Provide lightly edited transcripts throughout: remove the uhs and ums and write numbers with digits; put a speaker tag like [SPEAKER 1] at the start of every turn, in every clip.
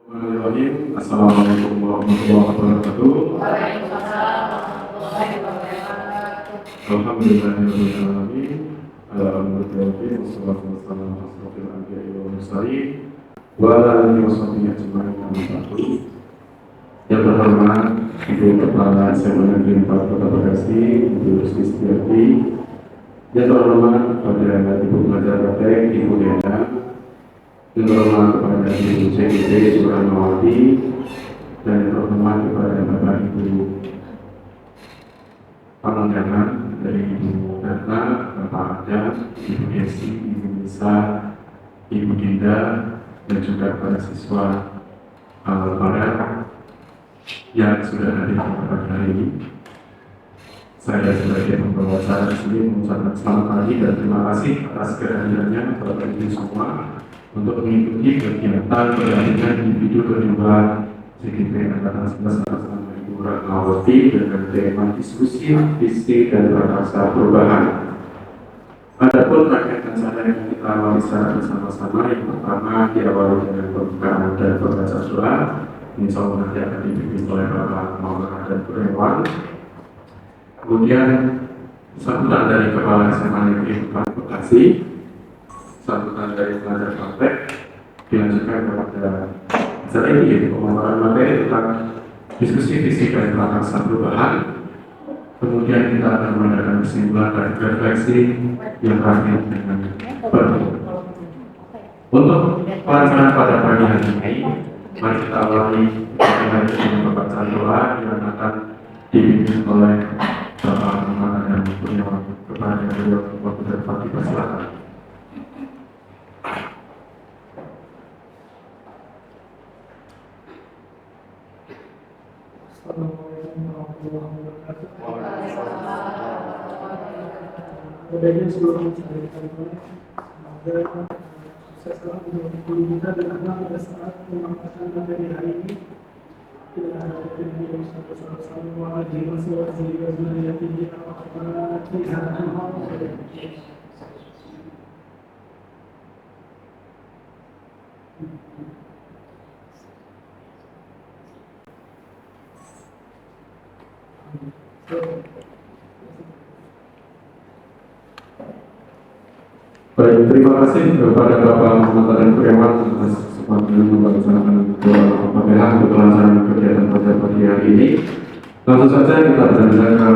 [SPEAKER 1] Bismillahirrahmanirrahim. Assalamualaikum warahmatullahi wabarakatuh.
[SPEAKER 2] Waalaikumsalam warahmatullahi wabarakatuh.
[SPEAKER 1] Alhamdulillahirrahmanirrahim. Alhamdulillahirrahmanirrahim. Wassalatu wassalamu ala asyrofil anbiya'i wal mursalin wa ala alihi washabihi ajma'in. Amma ba'du. Yang terhormat Ibu Kepala SMA Negeri 4 Kota Bekasi, Ibu Rizky Setiati. Yang terhormat kepada Ibu Pengajar Praktek, Ibu Dena. Yang terhormat kepada Ibu CIC Suranawati, dan yang terhormat kepada Bapak Ibu Panglima dari Ibu Ratna, Bapak Adam, Ibu Desi, Ibu Nisa, Ibu Dinda, dan juga para siswa Al-Barat yang sudah hadir pada hari ini. Saya sebagai pembawa acara sini mengucapkan selamat pagi dan terima kasih atas kehadirannya Bapak Ibu semua untuk mengikuti kegiatan pertandingan individu kedua CGP Angkatan 11 atas nama Ibu Ratnawati dengan tema diskusi, visi dan prakarsa perubahan. Adapun rangkaian acara yang kita awali secara bersama-sama, yang pertama diawali dengan pembukaan dan pembaca doa. Insya Allah nanti akan dipimpin oleh Bapak Maulana dan Bu Rewan. Kemudian sambutan dari Kepala SMA Negeri 4 Bekasi, sambutan dari pengajar praktek, dilanjutkan kepada acara ini, yaitu pemaparan materi tentang diskusi visi dan prakarsa perubahan. Kemudian kita akan mengadakan kesimpulan dan refleksi yang terakhir dengan penutup. Untuk pelaksanaan pada pagi hari ini, mari kita awali dengan pembacaan doa yang akan dipimpin oleh Bapak Maulana dan Bu Rewan. Kepada beliau waktu dan Pak dipersilakan.
[SPEAKER 3] Assalamualaikum warahmatullahi wabarakatuh. Kemudian sebelum menceritakan semoga sukses dalam guru kita dan anak pada saat pemaparan materi hari ini. Kita harapkan yang bersama-sama di masing-masing wilayah tinggi apa
[SPEAKER 1] Baik, terima kasih kepada Bapak Muhammad dan Bu Rewan atas kesempatan melaksanakan Al-Fatihah untuk kelancaran kegiatan pada pagi hari ini. Langsung saja kita beralih ke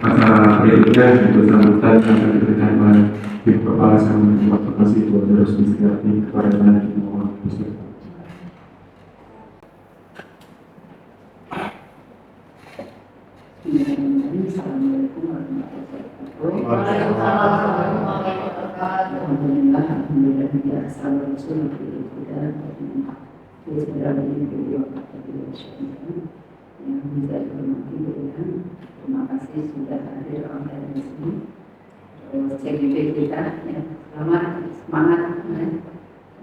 [SPEAKER 1] acara berikutnya, yaitu sambutan yang akan diberikan oleh Ibu Kepala SMA Negeri 4 Bekasi, Ibu Rizky Setiati, kepada Anda di mohon bersilakan.
[SPEAKER 4] Assalamualaikum warahmatullahi wabarakatuh. Alhamdulillah biasa Rasul sudah yang bisa dihormati dengan terima kasih sudah hadir online di sini. CGP kita ya, selamat semangat ya.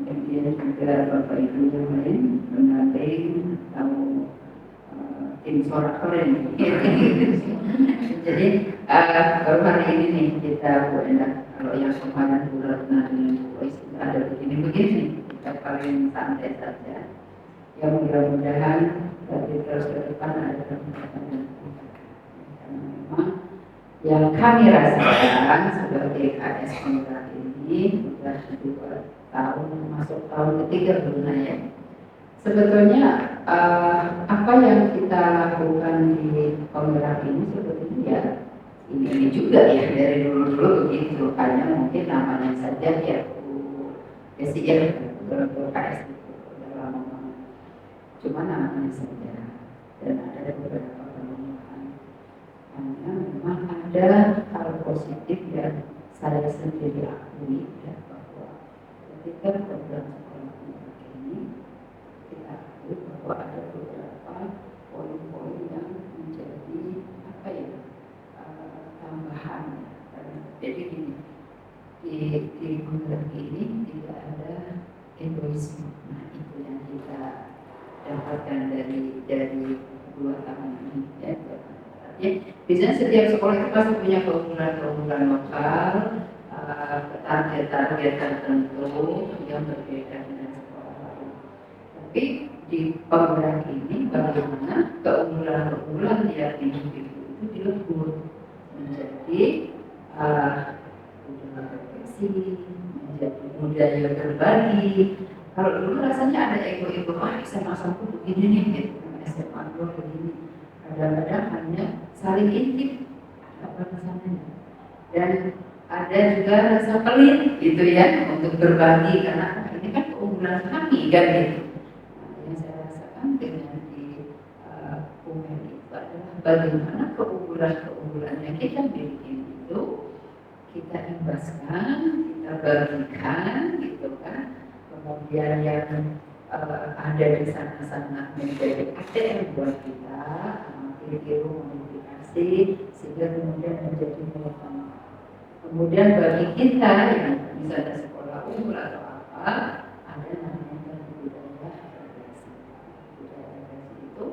[SPEAKER 4] Kemudian juga Bapak Ibu yang lain pendamping atau tim sorak keren. Jadi baru hari ini nih kita enak kalau yang kemarin bulan ada begini-begini kita paling santai saja. Ya mudah-mudahan dari terus ke depan ada perkembangan. Karena memang yang kami rasakan sebagai KS Kontrak ini sudah 2 tahun masuk tahun ketiga belum ya. Sebetulnya apa yang kita lakukan di Kontrak ini sebetulnya ya ini juga ya dari dulu begitu, hanya mungkin namanya saja ya Desi ya KS itu udah lama banget, cuma namanya saja dan ada beberapa perubahan. Hanya memang ada hal positif yang saya sendiri akui ya, bahwa ketika program sekolah ini kita akui bahwa ada beberapa poin-poin yang menjadi apa ya tambahan. Jadi gini, di kontrak ini tidak ada egoisme. Nah itu yang kita dapatkan dari 2 tahun ini ya. Biasanya setiap sekolah itu pasti punya keunggulan lokal, target-target tertentu yang berbeda dengan sekolah lain. Tapi di di program ini bagaimana keunggulan-keunggulan tiap individu itu dilebur menjadi budaya refleksi, menjadi budaya berbagi. Kalau dulu rasanya ada ego-ego, SMA 1 begini nih, gitu. SMA 2 begini. Kadang-kadang hanya saling intip apa rasanya. Dan ada juga rasa pelit gitu ya untuk berbagi karena ini kan keunggulan kami kan gitu. Nah, yang saya rasakan dengan di Umen itu adalah bagaimana keunggulan-keunggulan yang kita miliki itu kita imbaskan, kita bagikan gitu kan. Kemudian yang ada di sana-sana menjadi ATM buat kita, tiru modifikasi sehingga kemudian menjadi muatan. Kemudian bagi kita yang misalnya sekolah unggul atau apa, ada namanya budaya refleksi. Budaya refleksi itu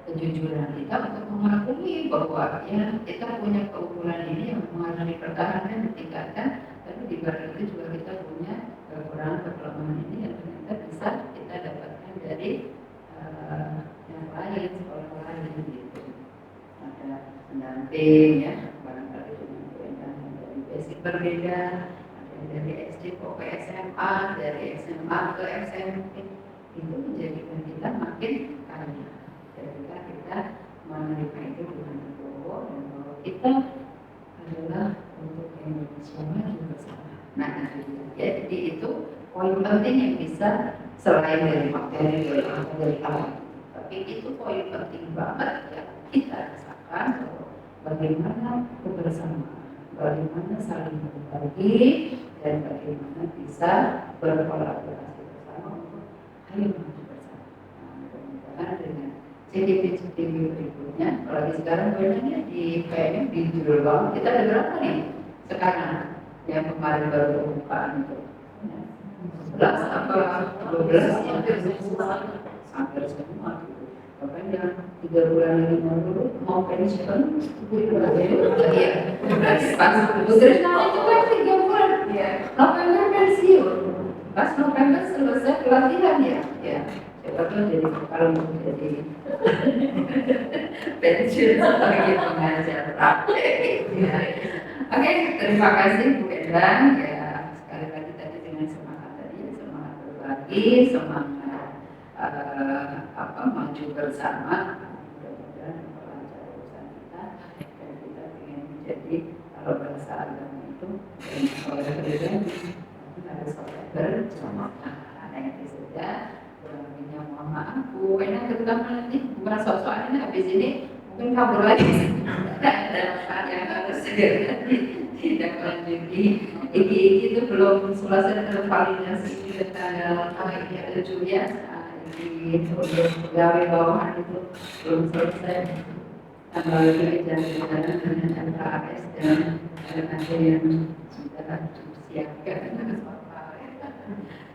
[SPEAKER 4] kejujuran kita untuk mengakui bahwa ya kita punya keunggulan ini yang harus dipertahankan, ditingkatkan, tapi di balik itu juga kita punya kekurangan-kelemahan ini yang ternyata bisa kita dapatkan dari yang lain, sekolah lain gitu. Ada pendamping ya, barangkali dengan kewenangan yang dari basic berbeda, ada dari SD ke SMA, dari SMA ke SMP, itu menjadikan kita makin kaya. Ketika kita menerima itu dengan legowo dan bahwa kita adalah untuk Indonesia maju bersama. Nah, jadi itu poin penting yang bisa selain dari materi dari alam, tapi itu poin penting banget yang kita rasakan bahwa bagaimana kebersamaan, bagaimana saling berbagi dan bagaimana bisa berkolaborasi bersama untuk ayo maju bersama. Nah, mudah-mudahan dengan CDP berikutnya, apalagi sekarang banyak di PM di judul bawah kita ada berapa nih sekarang? Yang kemarin baru pembukaan itu 11 apa 12 hampir semua gitu. Bahkan yang 3 bulan ini dulu mau pensiun iya pas Bu Trisna itu kan 3 bulan ya November pensiun pas November selesai pelatihan ya coba tuh jadi kalau jadi pensiun sebagai pengajar praktek ya. Oke, terima kasih Bu Endang ya sekali lagi tadi dengan semangat tadi semangat berbagi, semangat maju bersama. Mudah-mudahan melancar urusan kita dan kita ingin menjadi kalau bahasa agama itu oleh Tuhan harus bersama. Nah itu saja. Kurangnya mohon maaf Bu Endang terutama nanti bukan soal-soal ini habis ini mungkin kabur lagi dalam saat yang harus tidak lanjuti iki itu belum selesai tervalidasi di tanggal 7 ya ini untuk pegawai bawahan itu belum selesai tanggal 3 jalan dengan MKS dan ada yang sudah disiapkan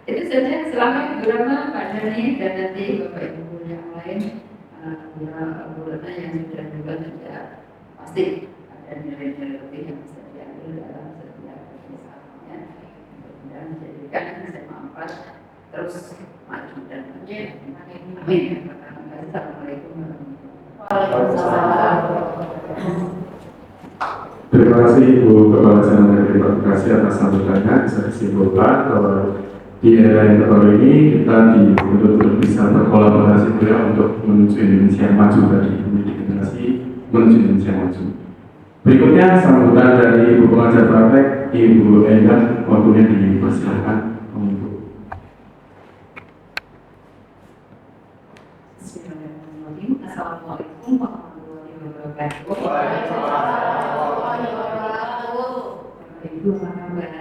[SPEAKER 4] itu saja. Selamat bersama Pak Dhani dan nanti Bapak Ibu yang lain Bu Retna yang sudah juga tidak pasti ada nilai-nilai lebih yang bisa diambil dalam setiap misalnya dan menjadikan SMA 4 terus maju dan maju. Amin. Assalamualaikum warahmatullahi wabarakatuh.
[SPEAKER 1] Terima kasih Ibu Kepala Channel dari Bekasi atas sambutannya. Bisa disimpulkan bahwa di era yang terbaru ini kita dituntut untuk bisa berkolaborasi pula untuk menuju Indonesia yang maju tadi, menjadi generasi menuju Indonesia yang maju. Berikutnya sambutan dari Ibu Pengajar Praktek Ibu Endang, waktunya dipersilakan untuk.
[SPEAKER 4] Bismillahirrahmanirrahim. Assalamualaikum warahmatullahi wabarakatuh. Ibu apa kabar?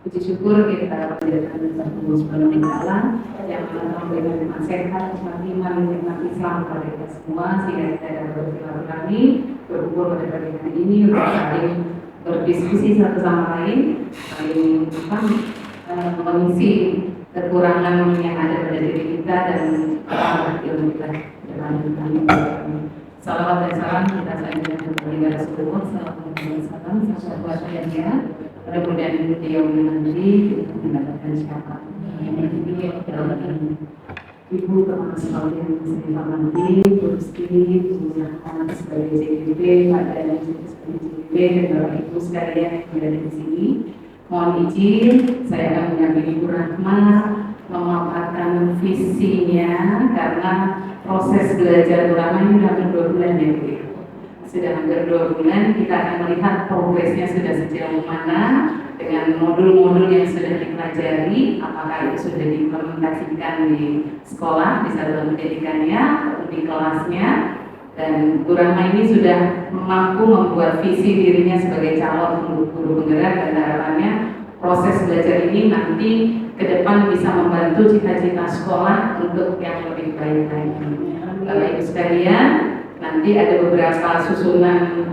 [SPEAKER 4] Puji syukur kita menjadikan satu peninggalan yang memberikan nasihat, iman, nikmat Islam kepada kita semua sehingga kita dapat bersilaturahmi, berkumpul pada pagi hari ini untuk saling berdiskusi satu sama lain, saling mengisi kekurangan yang ada pada diri kita dan ilmu kita dengan Salawat dan salam kita sampaikan kepada Rasulullah sallallahu alaihi wasallam sahabat sekalian. Mudah-mudahan di yang nanti kita mendapatkan syafaat. Ibu kepala sekolah yang saya hormati, Bu Rusti, Bu Rahman sebagai CGP, Pak Daniel sebagai CGP, dan Bapak Ibu sekalian yang berada di sini. Mohon izin, saya akan mendampingi Ibu Rahma memaparkan visinya karena proses belajar ulama ini sudah hampir 2 bulan ya Bu. Sudah hampir 2 bulan, kita akan melihat progresnya sudah sejauh mana dengan modul-modul yang sudah dipelajari, apakah itu sudah diimplementasikan di sekolah, di satuan pendidikannya, di kelasnya, dan Bu Rahma ini sudah mampu membuat visi dirinya sebagai calon guru penggerak, dan harapannya proses belajar ini nanti ke depan bisa membantu cita-cita sekolah untuk yang lebih baik lagi. Bapak Ibu sekalian, nanti ada beberapa susunan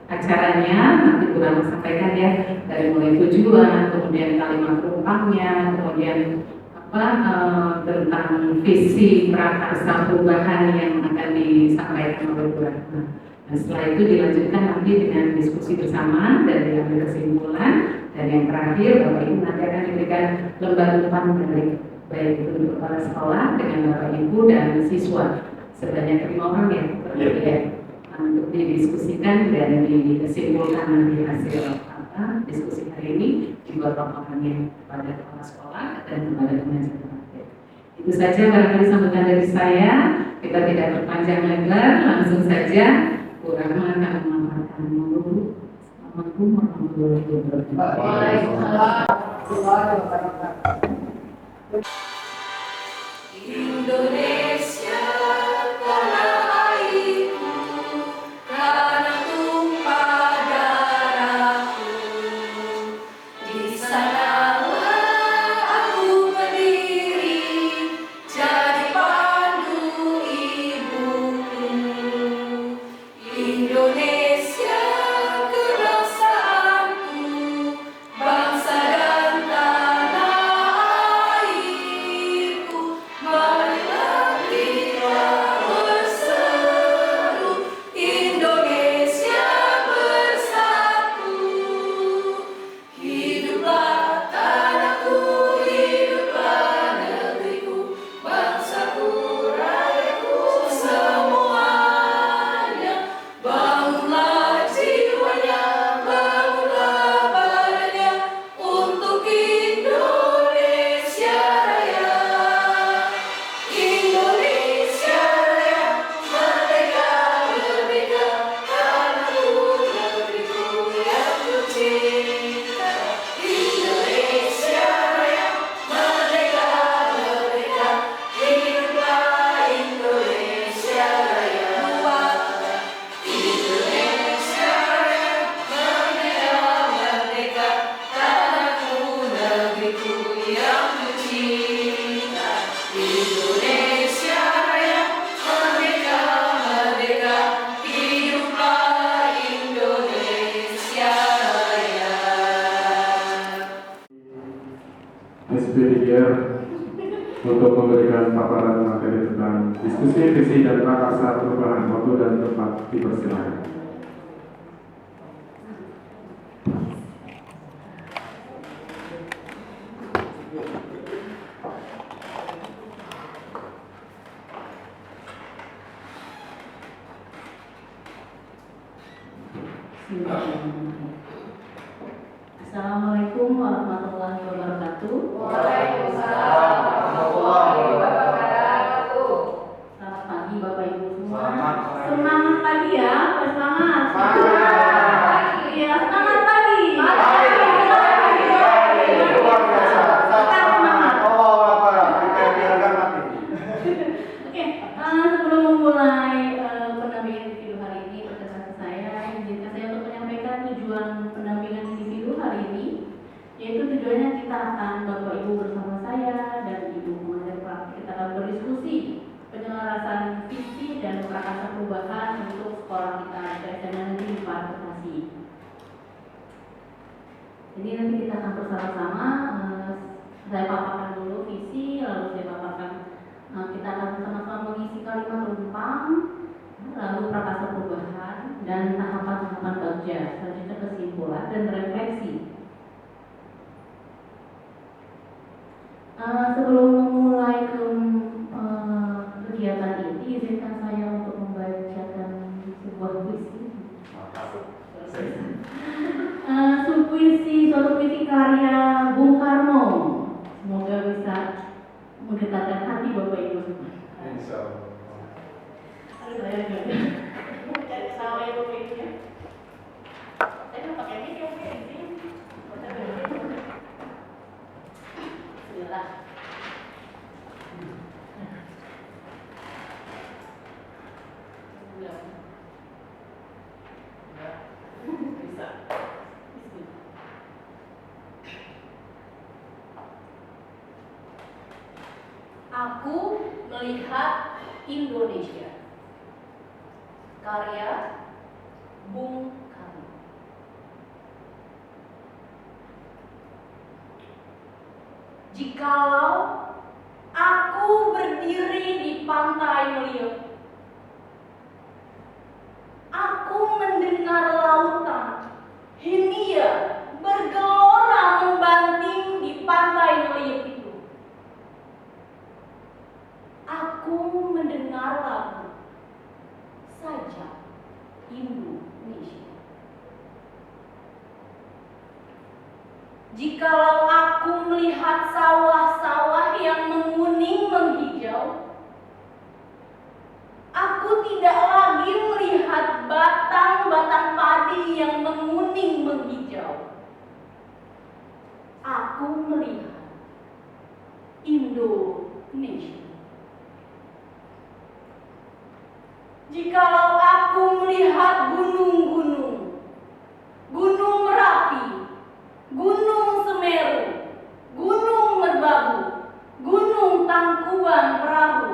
[SPEAKER 4] acaranya, nanti Bu Rahma sampaikan ya, dari mulai tujuan, kemudian kalimat perumpamanya, kemudian tentang visi prakarsa perubahan yang akan disampaikan oleh Bu Rahma. Dan setelah itu dilanjutkan nanti dengan diskusi bersama dan diambil kesimpulan, dan yang terakhir Bapak Ibu nanti akan diberikan lembar umpan dari baik itu untuk kepala sekolah dengan Bapak Ibu dan siswa sebanyak 5 orang ya, untuk didiskusikan dan disimpulkan nanti hasil diskusi hari ini dibuat laporannya kepada kepala sekolah dan kepada pengajar. Itu saja barangkali sambutan dari saya. Kita tidak berpanjang lebar, langsung saja Bu Rahma akan memaparkan dulu. Assalamualaikum warahmatullahi wabarakatuh.
[SPEAKER 2] Waalaikumsalam warahmatullahi wabarakatuh. Indonesia tanah airku, tanah tumpah darahku, di sanalah aku berdiri, jadi pandu ibuku. Indonesia kebangsaanku, bangsa dan tanah airku, marilah kita berseru, Indonesia bersatu. Hiduplah tanahku, hiduplah negeriku, bangsaku, rakyatku semuanya. Bangunlah jiwanya, bangunlah badannya untuk Indonesia Raya. Indonesia Raya, merdeka, merdeka, tanahku, negeriku yang kucinta. Indonesia Raya, merdeka, merdeka, hiduplah Indonesia Raya. Buatlah Indonesia Raya, merdeka, merdeka, tanahku, negeriku yang kucinta. Indonesia Raya, merdeka, merdeka, hiduplah Indonesia Raya.
[SPEAKER 1] SPD untuk memberikan paparan materi tentang diskusi visi dan prakarsa perubahan. Waktu dan tempat dipersilakan.
[SPEAKER 5] Assalamualaikum warahmatullahi wabarakatuh.
[SPEAKER 2] Waalaikumsalam warahmatullahi wabarakatuh.
[SPEAKER 5] Selamat pagi Bapak Ibu semua.
[SPEAKER 6] Selamat pagi.
[SPEAKER 5] Semangat pagi ya, semangat.
[SPEAKER 2] Semangat.
[SPEAKER 5] Iya, semangat pagi.
[SPEAKER 6] Luar biasa. Sangat semangat. Oh, apa? Kita biarkan mati.
[SPEAKER 5] Oke, sebelum memulai pendampingan individu hari ini, perkenalan saya, izinkan saya untuk menyampaikan tujuan pendampingan individu hari ini, yaitu tujuannya kita akan Bapak Ibu bersama saya dan Ibu pengajar praktik kita akan berdiskusi penyelarasan visi dan prakarsa perubahan untuk sekolah kita di SMA Negeri 4 Bekasi. Jadi nanti kita akan bersama-sama, saya paparkan dulu visi, lalu saya paparkan, kita akan sama-sama mengisi kalimat rumpang, lalu prakasa perubahan, dan tahapan-tahapan bagja, selanjutnya kesimpulan dan refleksi. Sebelum memulai kegiatan ini, izinkan saya untuk membacakan sebuah puisi. Suatu puisi karya Bung Karno. Semoga bisa menggetarkan hati Bapak Ibu semua.
[SPEAKER 6] Insya Allah.
[SPEAKER 5] Saya nggak cari sama ya Bapak Ibu ya. Saya nggak pakai mic ya, Pak, izin. Bismillah. Bisa. Aku melihat Indonesia. Karya Bung Karno. Jikalau aku berdiri di pantai Melieu, aku mendengar lautan Hindia bergelora membanting di pantai Melieu itu. Aku mendengar lagu Sajak Indonesia. Jikalau aku melihat sawah-sawah yang menguning menghijau, aku tidak lagi melihat batang-batang padi yang menguning menghijau. Aku melihat Indonesia. Jikalau aku melihat gunung-gunung, Gunung Merapi, Gunung Semeru, Gunung Merbabu, Gunung Tangkuban Perahu,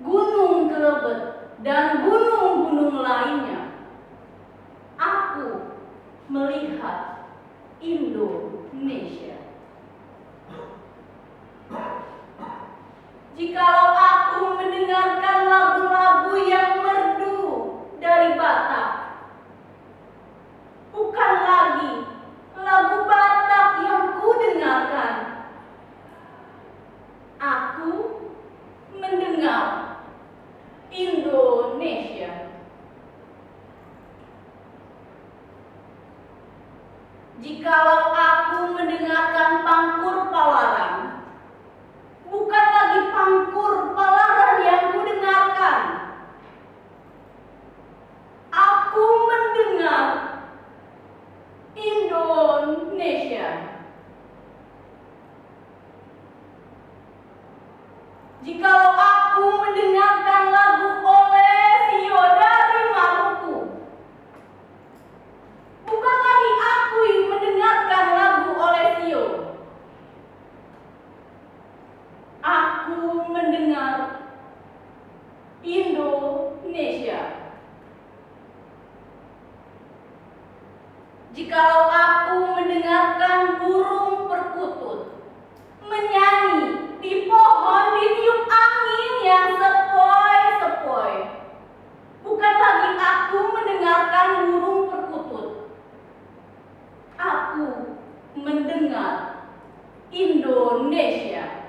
[SPEAKER 5] Gunung Kelebet, dan gunung-gunung lainnya, aku melihat Indonesia. Jikalau aku mendengarkan lagu-lagu yang merdu dari Batak, bukan lagi lagu Batak yang ku dengarkan, aku mendengar Indonesia. Jikalau aku mendengarkan Pangkur Palaran, bukan lagi Pangkur Palaran yang ku dengarkan, aku mendengar Indonesia. Jikalau aku mendengarkan lagu Olesio dari Maluku, bukan lagi aku yang mendengarkan lagu Olesio, aku mendengar Indonesia. Jikalau aku mendengarkan burung perkutut menyanyi di pohon ditiup angin yang sepoi-sepoi, bukan lagi aku mendengarkan burung perkutut, aku mendengar Indonesia.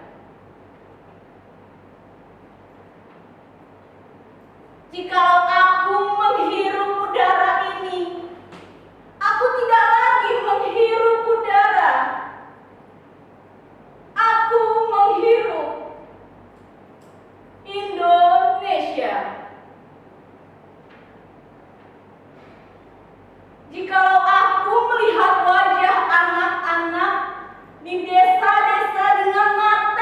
[SPEAKER 5] Jikalau aku menghirup udara ini, aku tidak lagi menghirup udara, aku menghirup Indonesia. Jikalau aku melihat wajah anak-anak di desa-desa dengan mata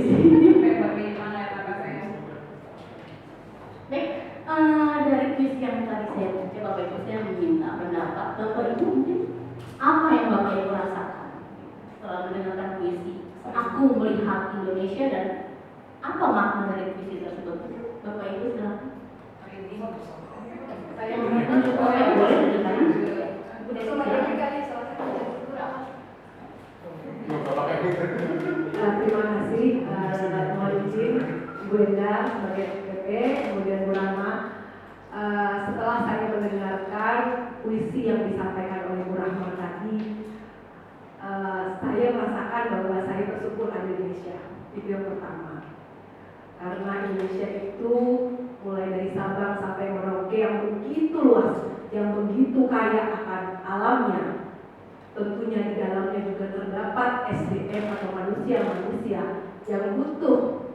[SPEAKER 5] puisi.
[SPEAKER 2] Bagaimana ya Bapak saya?
[SPEAKER 5] Baik, dari puisi yang tadi saya baca, Bapak Ibu saya meminta pendapat Bapak Ibu mungkin apa yang Bapak Ibu rasakan setelah mendengarkan puisi. Aku melihat Indonesia dan apa makna dari puisi tersebut? Bapak Ibu silakan.
[SPEAKER 2] Saya
[SPEAKER 5] Boleh tunjukkan.
[SPEAKER 7] Terima kasih, mohon izin Bu Endang sebagai FPP, kemudian Bu Rahma. Setelah saya mendengarkan puisi yang disampaikan oleh Bu Rahma tadi, saya merasakan bahwa saya bersyukur ada Indonesia. Itu yang pertama. Karena Indonesia itu mulai dari Sabang sampai Merauke yang begitu luas, yang begitu kaya akan alamnya. Tentunya di dalamnya juga terdapat SDM atau manusia-manusia yang butuh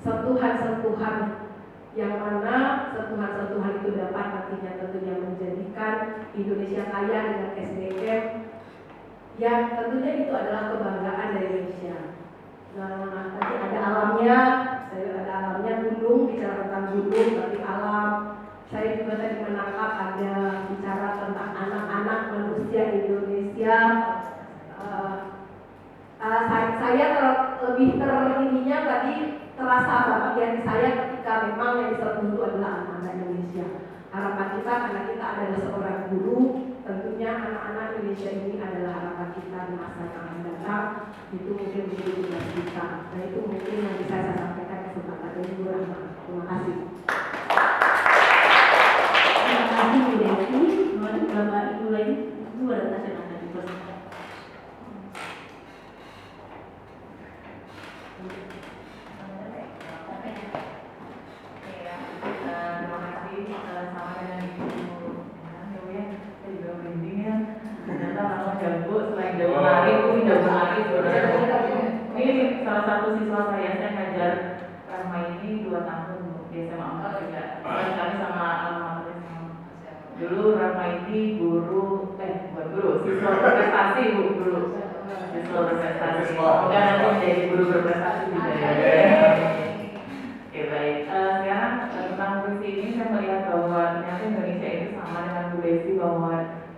[SPEAKER 7] sentuhan-sentuhan, yang mana sentuhan-sentuhan itu dapat nantinya tentunya menjadikan Indonesia kaya dengan SDM yang tentunya itu adalah kebanggaan dari Indonesia. Nah, tadi ada alamnya, saya ada alamnya gunung, bicara tentang gunung, tapi alam. Saya juga tadi menangkap ada bicara tentang anak-anak manusia Indonesia. Saya lebih terininya tadi terasa bagian saya ketika memang yang diserbu itu adalah anak-anak Indonesia. Harapan kita karena kita adalah seorang guru, tentunya anak-anak Indonesia ini adalah harapan kita di masa yang akan datang. Itu mungkin menjadi tugas kita. Dan itu mungkin yang bisa saya sampaikan kesempatan dari Bu Rahma. Terima kasih.
[SPEAKER 5] Terima kasih Bu Desi. Mohon Bapak Ibu lain, Ibu ada nasional tadi bersama.
[SPEAKER 8] Terima kasih sama dengan Ibu ya, saya juga merinding ya. Ternyata orang jago selain jago lari, ini jago lari sebenarnya. Ini salah satu siswa saya ngajar Rahma ini 2 tahun di SMA 4 juga. Kami sama almarhum. Dulu Rahma ini bukan guru, siswa berprestasi dulu. Siswa berprestasi. Semoga nanti menjadi guru berprestasi juga ya. Oke baik. Sekarang tentang puisi ini saya melihat bahwa ternyata Indonesia itu sama dengan Bu Desi, bahwa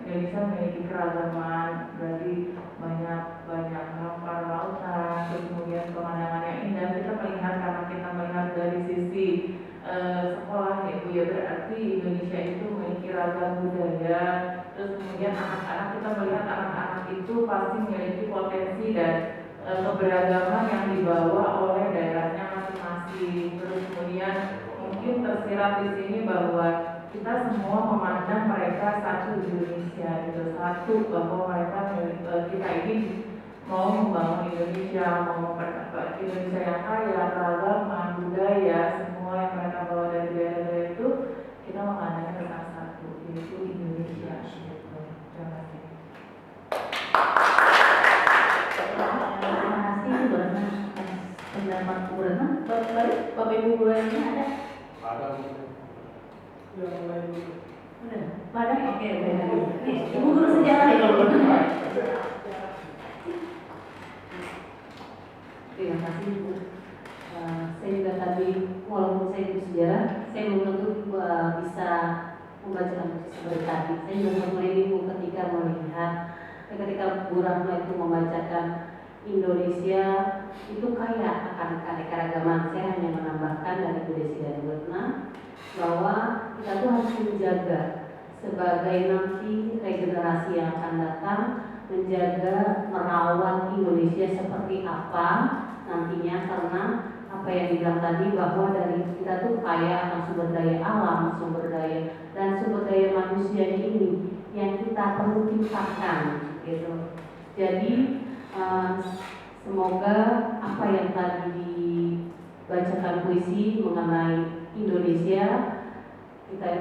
[SPEAKER 8] Indonesia memiliki keragaman, berarti banyak hamparan lautan, terus kemudian pemandangan yang indah. Kita melihat karena kita melihat dari sisi sekolah itu ya, berarti Indonesia itu memiliki ragam budaya. Terus kemudian anak-anak, kita melihat anak-anak itu pasti memiliki potensi dan keberagaman yang dibawa oleh daerahnya masing-masing. Terus kemudian mungkin tersirat di sini bahwa kita semua memandang mereka satu Indonesia gitu, satu bahwa mereka kita ini mau membangun Indonesia, mau memperbaiki Indonesia yang kaya, keragaman, budaya, semua yang mereka bawa dari daerah-daerah itu kita memandangnya tentang satu, yaitu Indonesia. Gitu. Terima kasih.
[SPEAKER 5] Terima kasih Bu Rahma atas pendapat Bu Rahma. Bapak Ibu guru yang ini ada?
[SPEAKER 6] Ada.
[SPEAKER 3] Yang lain.
[SPEAKER 5] Ada? Oke. Nih, Ibu guru sejarah ya kalau
[SPEAKER 4] Terima kasih Bu. Saya juga tadi walaupun saya itu sejarah, saya belum tentu bisa membacakan buku seperti tadi. Saya juga memulai Bu ketika melihat ketika Bu Rahma itu membacakan Indonesia itu kaya akan keanekaragaman. Saya hanya menambahkan dari Bu Desi dan Bu Retna bahwa kita tuh harus menjaga sebagai nanti regenerasi yang akan datang, menjaga merawat Indonesia seperti apa nantinya, karena apa yang dibilang tadi bahwa dari kita tuh kaya akan sumber daya alam, sumber daya dan sumber daya manusia ini yang kita perlu tingkatkan gitu. Jadi semoga apa yang tadi dibacakan puisi mengenai Indonesia, kita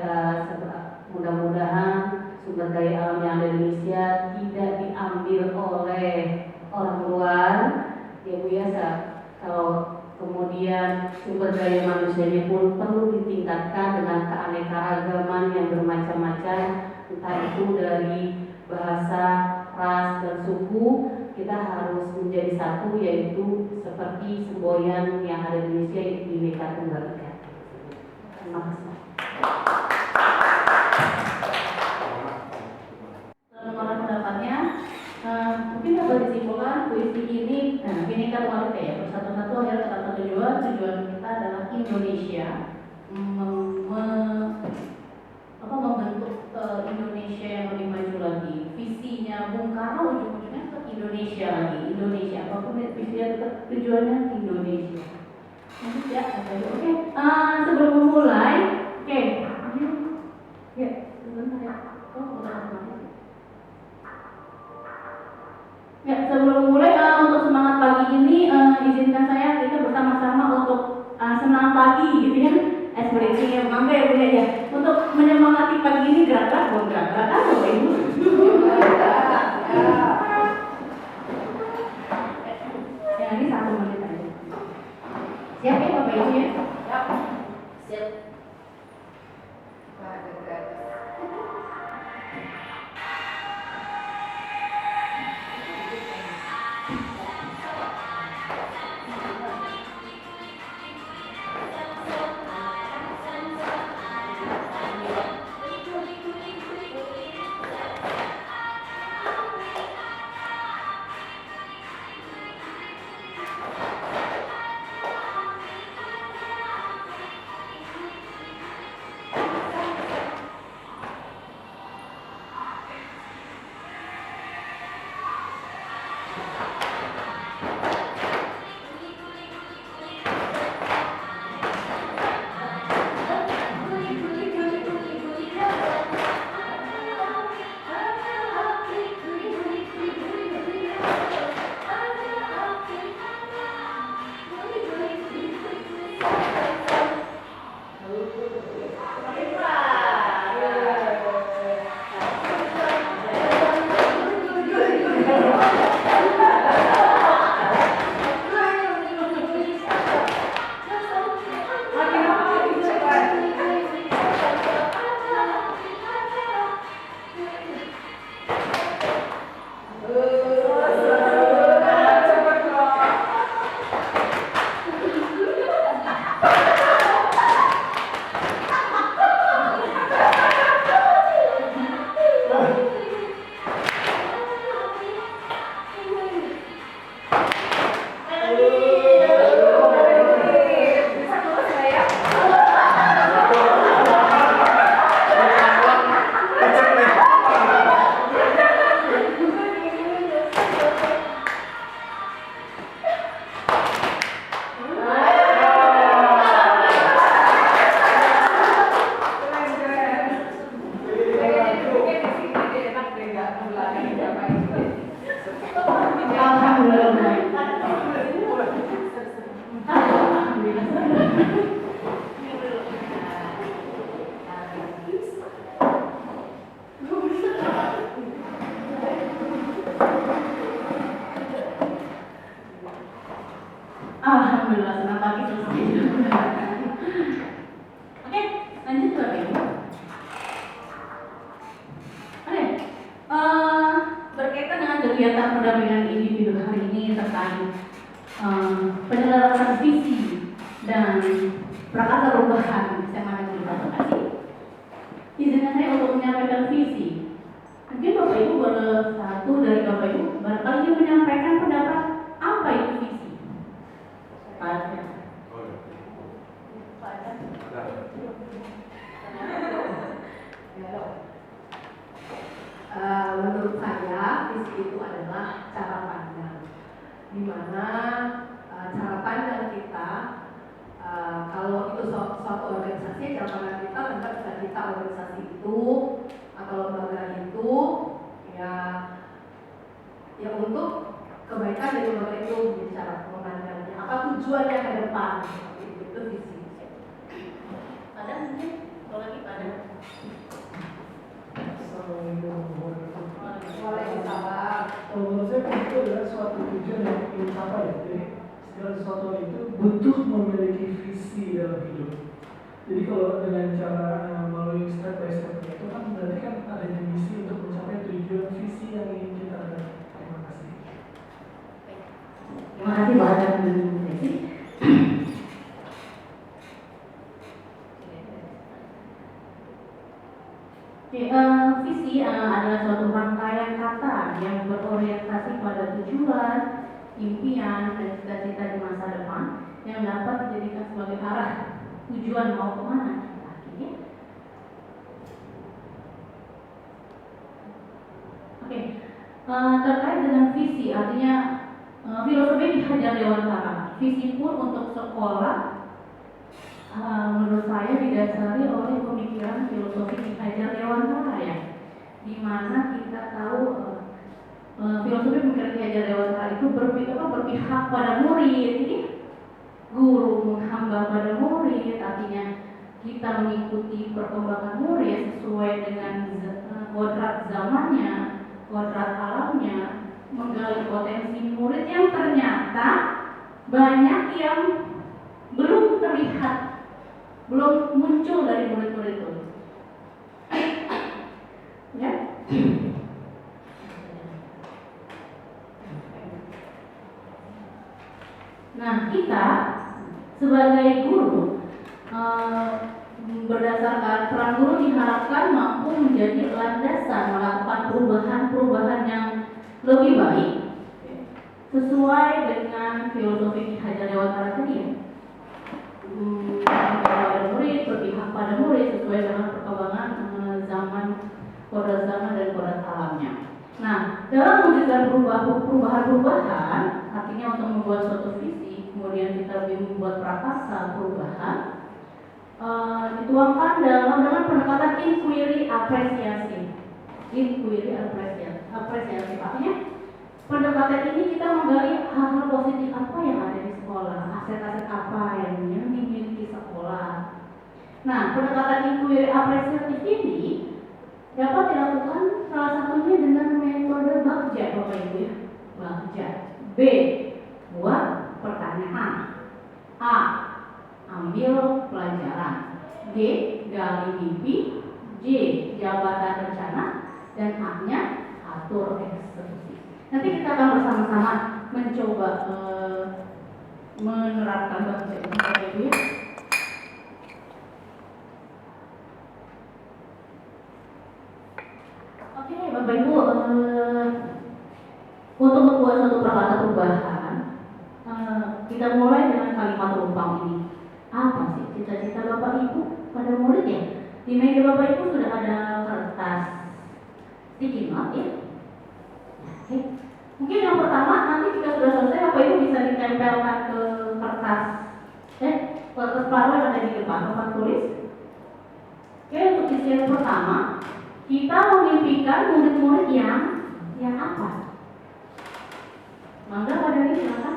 [SPEAKER 4] mudah-mudahan sumber daya alam yang ada di Indonesia tidak diambil oleh orang luar ya Bu ya. Kalau kemudian sumber daya manusianya pun perlu ditingkatkan dengan keanekaragaman yang bermacam-macam, entah itu dari bahasa, ras, dan suku,
[SPEAKER 5] kita harus menjadi satu, yaitu seperti semboyan yang ada di Indonesia di Bhinneka Tunggal Ika. Terima kasih. Mengenai pendapatnya, mungkin dapat disimpulkan puisi ini, Bhinneka Tunggal Ika ya, bersatu satu adalah kata tujuan kita adalah Indonesia, membentuk Indonesia yang lebih maju lagi. Visinya Bung Karno ujung-ujungnya ke Indonesia lagi, Indonesia apapun visinya tetap tujuannya Indonesia. Ya, oke. Sebelum memulai, oke. Ya, sebentar ya. Ya, sebelum memulai untuk semangat pagi ini, izinkan saya kita bersama-sama untuk senam pagi, gitu kan? Ekspresinya mangga ya Bunda ya. Untuk menyemangati pagi ini gerak-gerak, bukan gerak-gerak apa Ibu? Ya, ini 1 menit aja. Siap ya Bapak Ibu ya?
[SPEAKER 4] Siap.
[SPEAKER 5] Alhamdulillah, senang pagi selesai. Oke, lanjut Bapak Ibu. Oke, berkaitan dengan kegiatan pendampingan individu hari ini terkait penyelenggaraan visi dan prakarya perubahan SMA Negeri Bekasi. Izinkan saya untuk menyampaikan visi. Mungkin Bapak Ibu boleh satu dari Bapak Ibu barangkali ingin menyampaikan pendapat apa itu visi.
[SPEAKER 7] Menurut saya visi itu adalah cara pandang, di mana cara pandang kita kalau itu suatu organisasi, cara pandang kita tentang cita-cita organisasi itu atau lembaga itu ya untuk kebaikan dari lembaga itu, cara memandangnya, apa tujuannya ke depan, itu visi.
[SPEAKER 5] Ada mungkin kalau lagi pada
[SPEAKER 7] Waalaikumsalam.
[SPEAKER 3] Kalau menurut saya itu adalah suatu tujuan yang ingin dicapai. Jadi segala sesuatu itu butuh memiliki visi dalam hidup. Jadi kalau dengan cara melalui step by step itu kan berarti kan adanya misi untuk mencapai tujuan visi yang ingin kita ada. Terima kasih.
[SPEAKER 5] silakan Desi. Visi adalah suatu rangkaian kata yang berorientasi pada tujuan, impian, dan cita-cita di masa depan yang dapat dijadikan sebagai arah tujuan mau kemana kita akhirnya. Oke, terkait dengan visi artinya filosofi dihajar Dewantara. Visi pun untuk sekolah menurut saya didasari oleh pemikiran filosofi Ki Hajar Dewantara ya, di mana kita tahu filosofi pemikiran Ki Hajar Dewantara itu berpihak pada murid, jadi guru menghamba pada murid, artinya kita mengikuti perkembangan murid sesuai dengan kodrat zamannya, kodrat alamnya, menggali potensi murid yang ternyata banyak yang belum terlihat, belum muncul dari murid-murid itu. Ya. Nah, kita sebagai guru berdasarkan peran guru diharapkan mampu menjadi landasan melakukan perubahan-perubahan yang lebih baik sesuai dengan filosofi Ki Hajar Dewantara tadi ya. Pada murid, berpihak pada murid sesuai dengan perkembangan zaman, kodrat zaman dan kodrat alamnya. Nah, dalam mewujudkan perubahan-perubahan, artinya untuk membuat suatu visi, kemudian kita lebih membuat prakarsa perubahan, dituangkan dengan pendekatan inquiry apresiasi. Apresiasi, artinya pendekatan ini kita menggali hal-hal positif apa yang ada di sekolah, aset-aset apa yang dimiliki sekolah. Nah, pendekatan inquiry apresiatif ini dapat dilakukan salah satunya dengan metode Bagja, Bapak Ibu ya. Bagja. B. Buat pertanyaan. A. Ambil pelajaran. G. Gali mimpi. J. Jabatan rencana. Dan A-nya atur eksekusi. Nanti kita akan bersama-sama mencoba menerapkan Bagja ini, Bapak Ibu ya. Oke, Bapak Ibu, untuk membuat suatu prakarsa perubahan, kita mulai dengan kalimat rumpang ini. Apa sih cita-cita Bapak Ibu pada murid ya? Di meja Bapak Ibu sudah ada kertas sticky note ya. Oke. Mungkin yang pertama nanti jika sudah selesai Bapak Ibu bisa ditempelkan ke kertas paru yang ada di depan tempat tulis. Oke, untuk isian pertama kita memimpikan murid-murid yang apa? Mangga Pak Dhani silakan.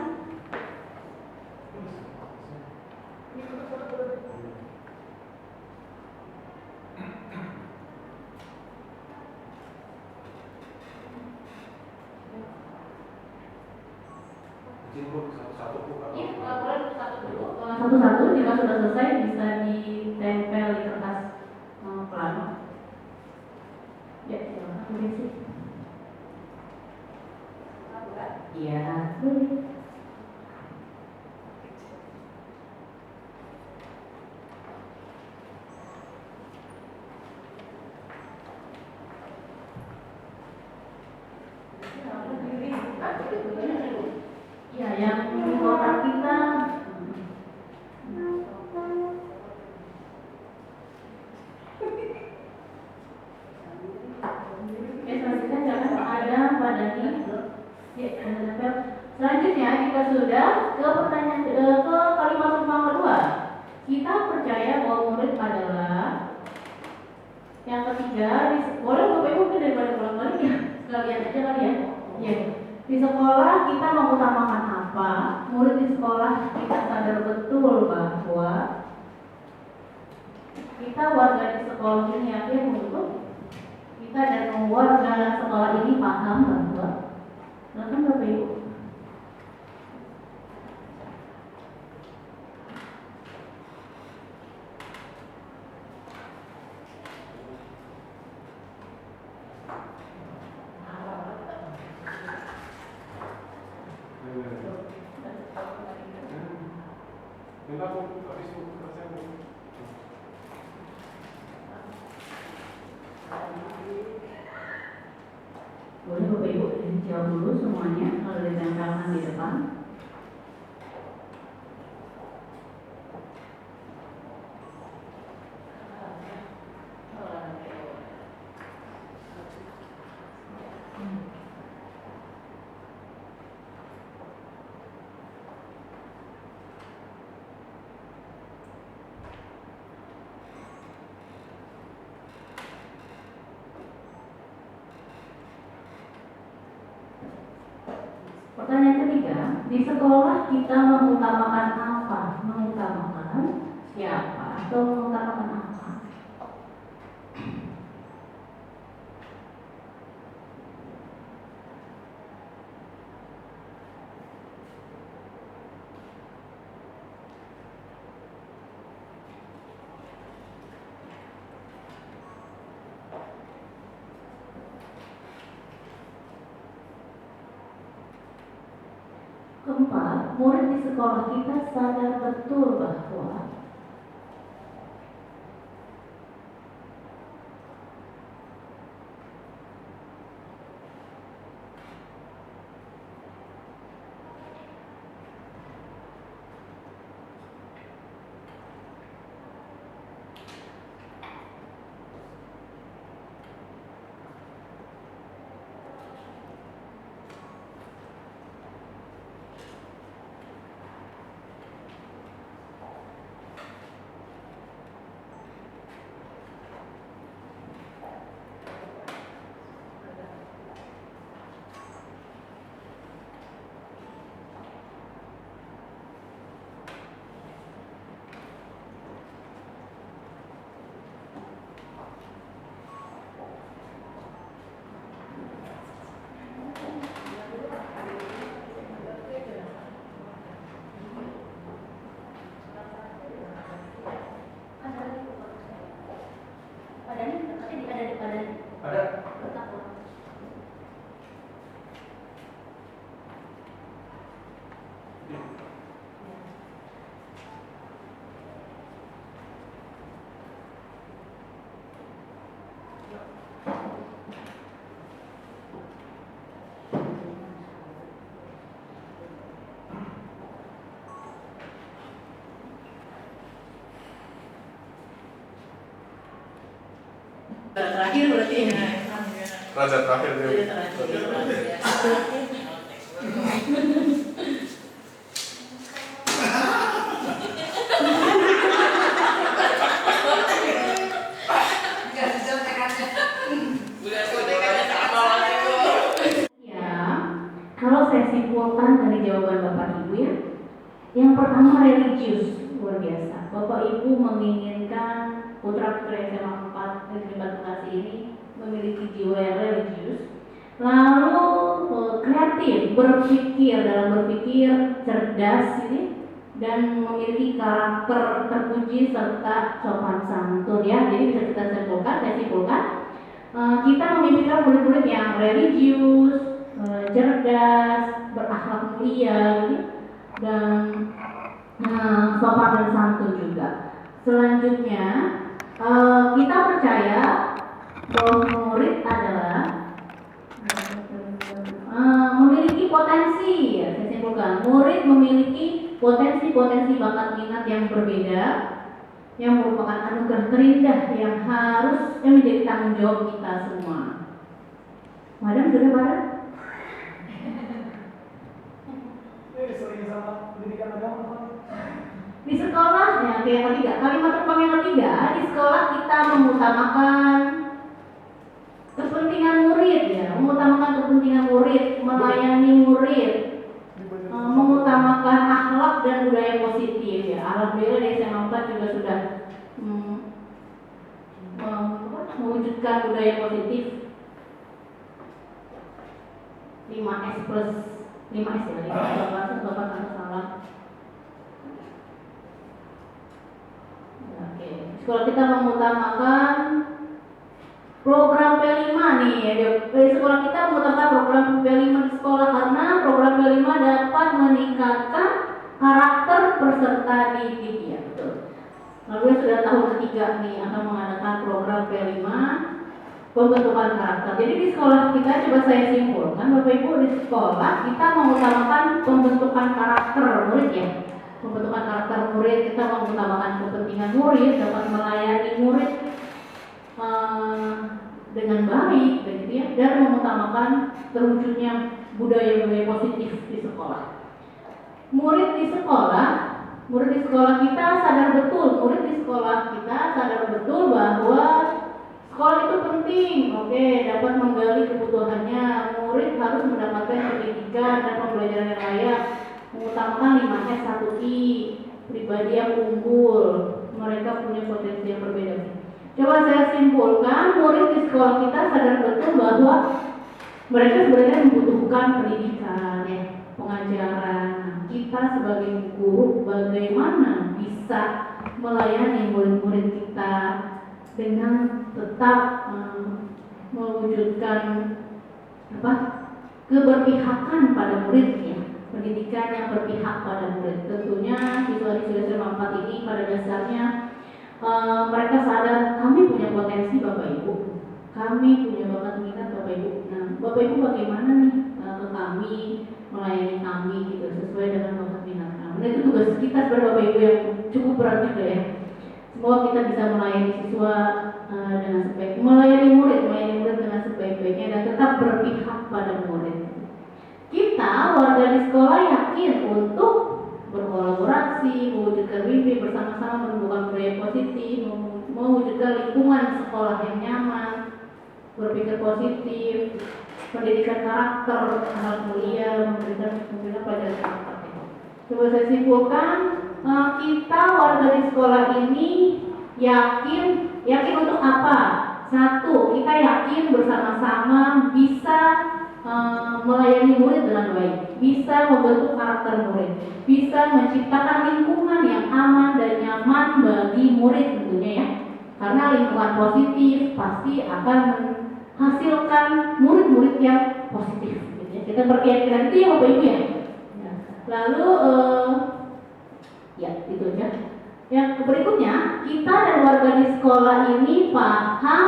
[SPEAKER 5] Satu-satu jika sudah selesai bisa ditempel di kertas plano. Ya, silakan Bu Desi. Iya, boleh. Ya, yang di kotak kita selanjutnya jangan ada Pak Dhani. Ya, selanjutnya jika sudah ke pertanyaan ke kalimat rumpang kedua, kita percaya bahwa murid adalah yang ketiga. Boleh Bapak Ibu mungkin daripada pulang-balik ya sekalian aja kali ya. Ya. Di sekolah kita mengutamakan apa? Murid di sekolah kita sadar betul bahwa kita warga di sekolah ini yakin untuk kita dan warga sekolah ini paham bahwa silakan Bapak Ibu. Boleh Bapak Ibu dijawab dulu semuanya kalau ada yang tangan di depan. Pertanyaan ketiga, di sekolah kita mengutamakan apa? Mengutamakan siapa atau mengutamakan apa? Keempat, murid di sekolah kita sadar betul bahwa terakhir berarti ya.
[SPEAKER 6] Raja terakhir dia.
[SPEAKER 5] Ya, kalau saya simpulkan dari jawaban Bapak Ibu ya, yang pertama religius, luar biasa. Bapak Ibu menginginkan putra-putri SMA 4 Negeri Batu Bekasi ini memiliki jiwa yang religius, lalu kreatif, dalam berpikir cerdas ini, dan memiliki karakter terpuji serta sopan santun ya. Jadi bisa kita simpulkan, kita memimpikan murid-murid yang religius, cerdas, berakhlak mulia gitu, dan sopan dan santun juga. Selanjutnya kita percaya bahwa murid adalah memiliki potensi ya, saya simpulkan murid memiliki potensi bakat minat yang berbeda yang merupakan anugerah terindah yang harus menjadi tanggung jawab kita semua. Madam sudah pada?
[SPEAKER 3] Sering sama pendidikan agama.
[SPEAKER 5] Di sekolah ya, yang ketiga, kalimat terbang yang ketiga, di sekolah kita mengutamakan kepentingan murid ya, melayani murid, mengutamakan akhlak dan budaya positif ya. Alhamdulillah di SMA 4 juga sudah mewujudkan budaya positif 5S plus 5S ya, 5 sopan salam. Oke, sekolah kita mengutamakan program P5 nih. Di sekolah kita mengutamakan program P5 di sekolah karena program P5 dapat meningkatkan karakter peserta didik ya betul. Lalu sudah tahun ketiga nih akan mengadakan program P5 pembentukan karakter. Jadi di sekolah kita coba saya simpulkan, Bapak Ibu, di sekolah kita mengutamakan pembentukan karakter murid ya. Pembentukan karakter murid, kita mengutamakan kepentingan murid, dapat melayani murid dengan baik, begitu ya, dan mengutamakan terwujudnya budaya-budaya positif di sekolah. Murid di sekolah kita sadar betul, bahwa sekolah itu penting, oke, dapat menggali kebutuhannya. Murid harus mendapatkan pendidikan dan pembelajaran yang layak, mengutamakan 5S 1I, pribadi yang unggul, mereka punya potensi yang berbeda. Coba saya simpulkan, murid di sekolah kita sadar betul bahwa mereka sebenarnya membutuhkan pendidikan, ya, pengajaran. Kita sebagai guru bagaimana bisa melayani murid-murid kita dengan tetap mewujudkan keberpihakan pada murid ya, pendidikan yang berpihak pada murid. Tentunya siswa-siswa SMA 4 ini pada dasarnya mereka sadar kami punya potensi Bapak Ibu, kami punya bakat minat Bapak Ibu. Nah, Bapak Ibu bagaimana nih ke kami, melayani kami gitu sesuai dengan bakat minat kami. Nah, itu tugas kita sebagai Bapak Ibu yang cukup berat juga ya. Semoga kita bisa melayani siswa dengan sebaik, melayani murid dengan sebaik-baiknya dan tetap berpihak pada murid. Kita warga di sekolah yakin untuk berkolaborasi, mewujudkan mimpi bersama-sama, menumbuhkan budaya positif, mewujudkan lingkungan sekolah yang nyaman, berpikir positif, pendidikan karakter, akhlak mulia, memberikan pelajaran karakter. Coba saya simpulkan, kita warga di sekolah ini yakin untuk apa? Satu, kita yakin bersama-sama bisa melayani murid dengan baik, bisa membentuk karakter murid, bisa menciptakan lingkungan yang aman dan nyaman bagi murid tentunya ya. Karena lingkungan positif pasti akan menghasilkan murid-murid yang positif. Gitu ya. Kita berkeyakinan itu ya Bapak Ibu ya. Lalu ya itu aja. Yang berikutnya, kita dan warga di sekolah ini paham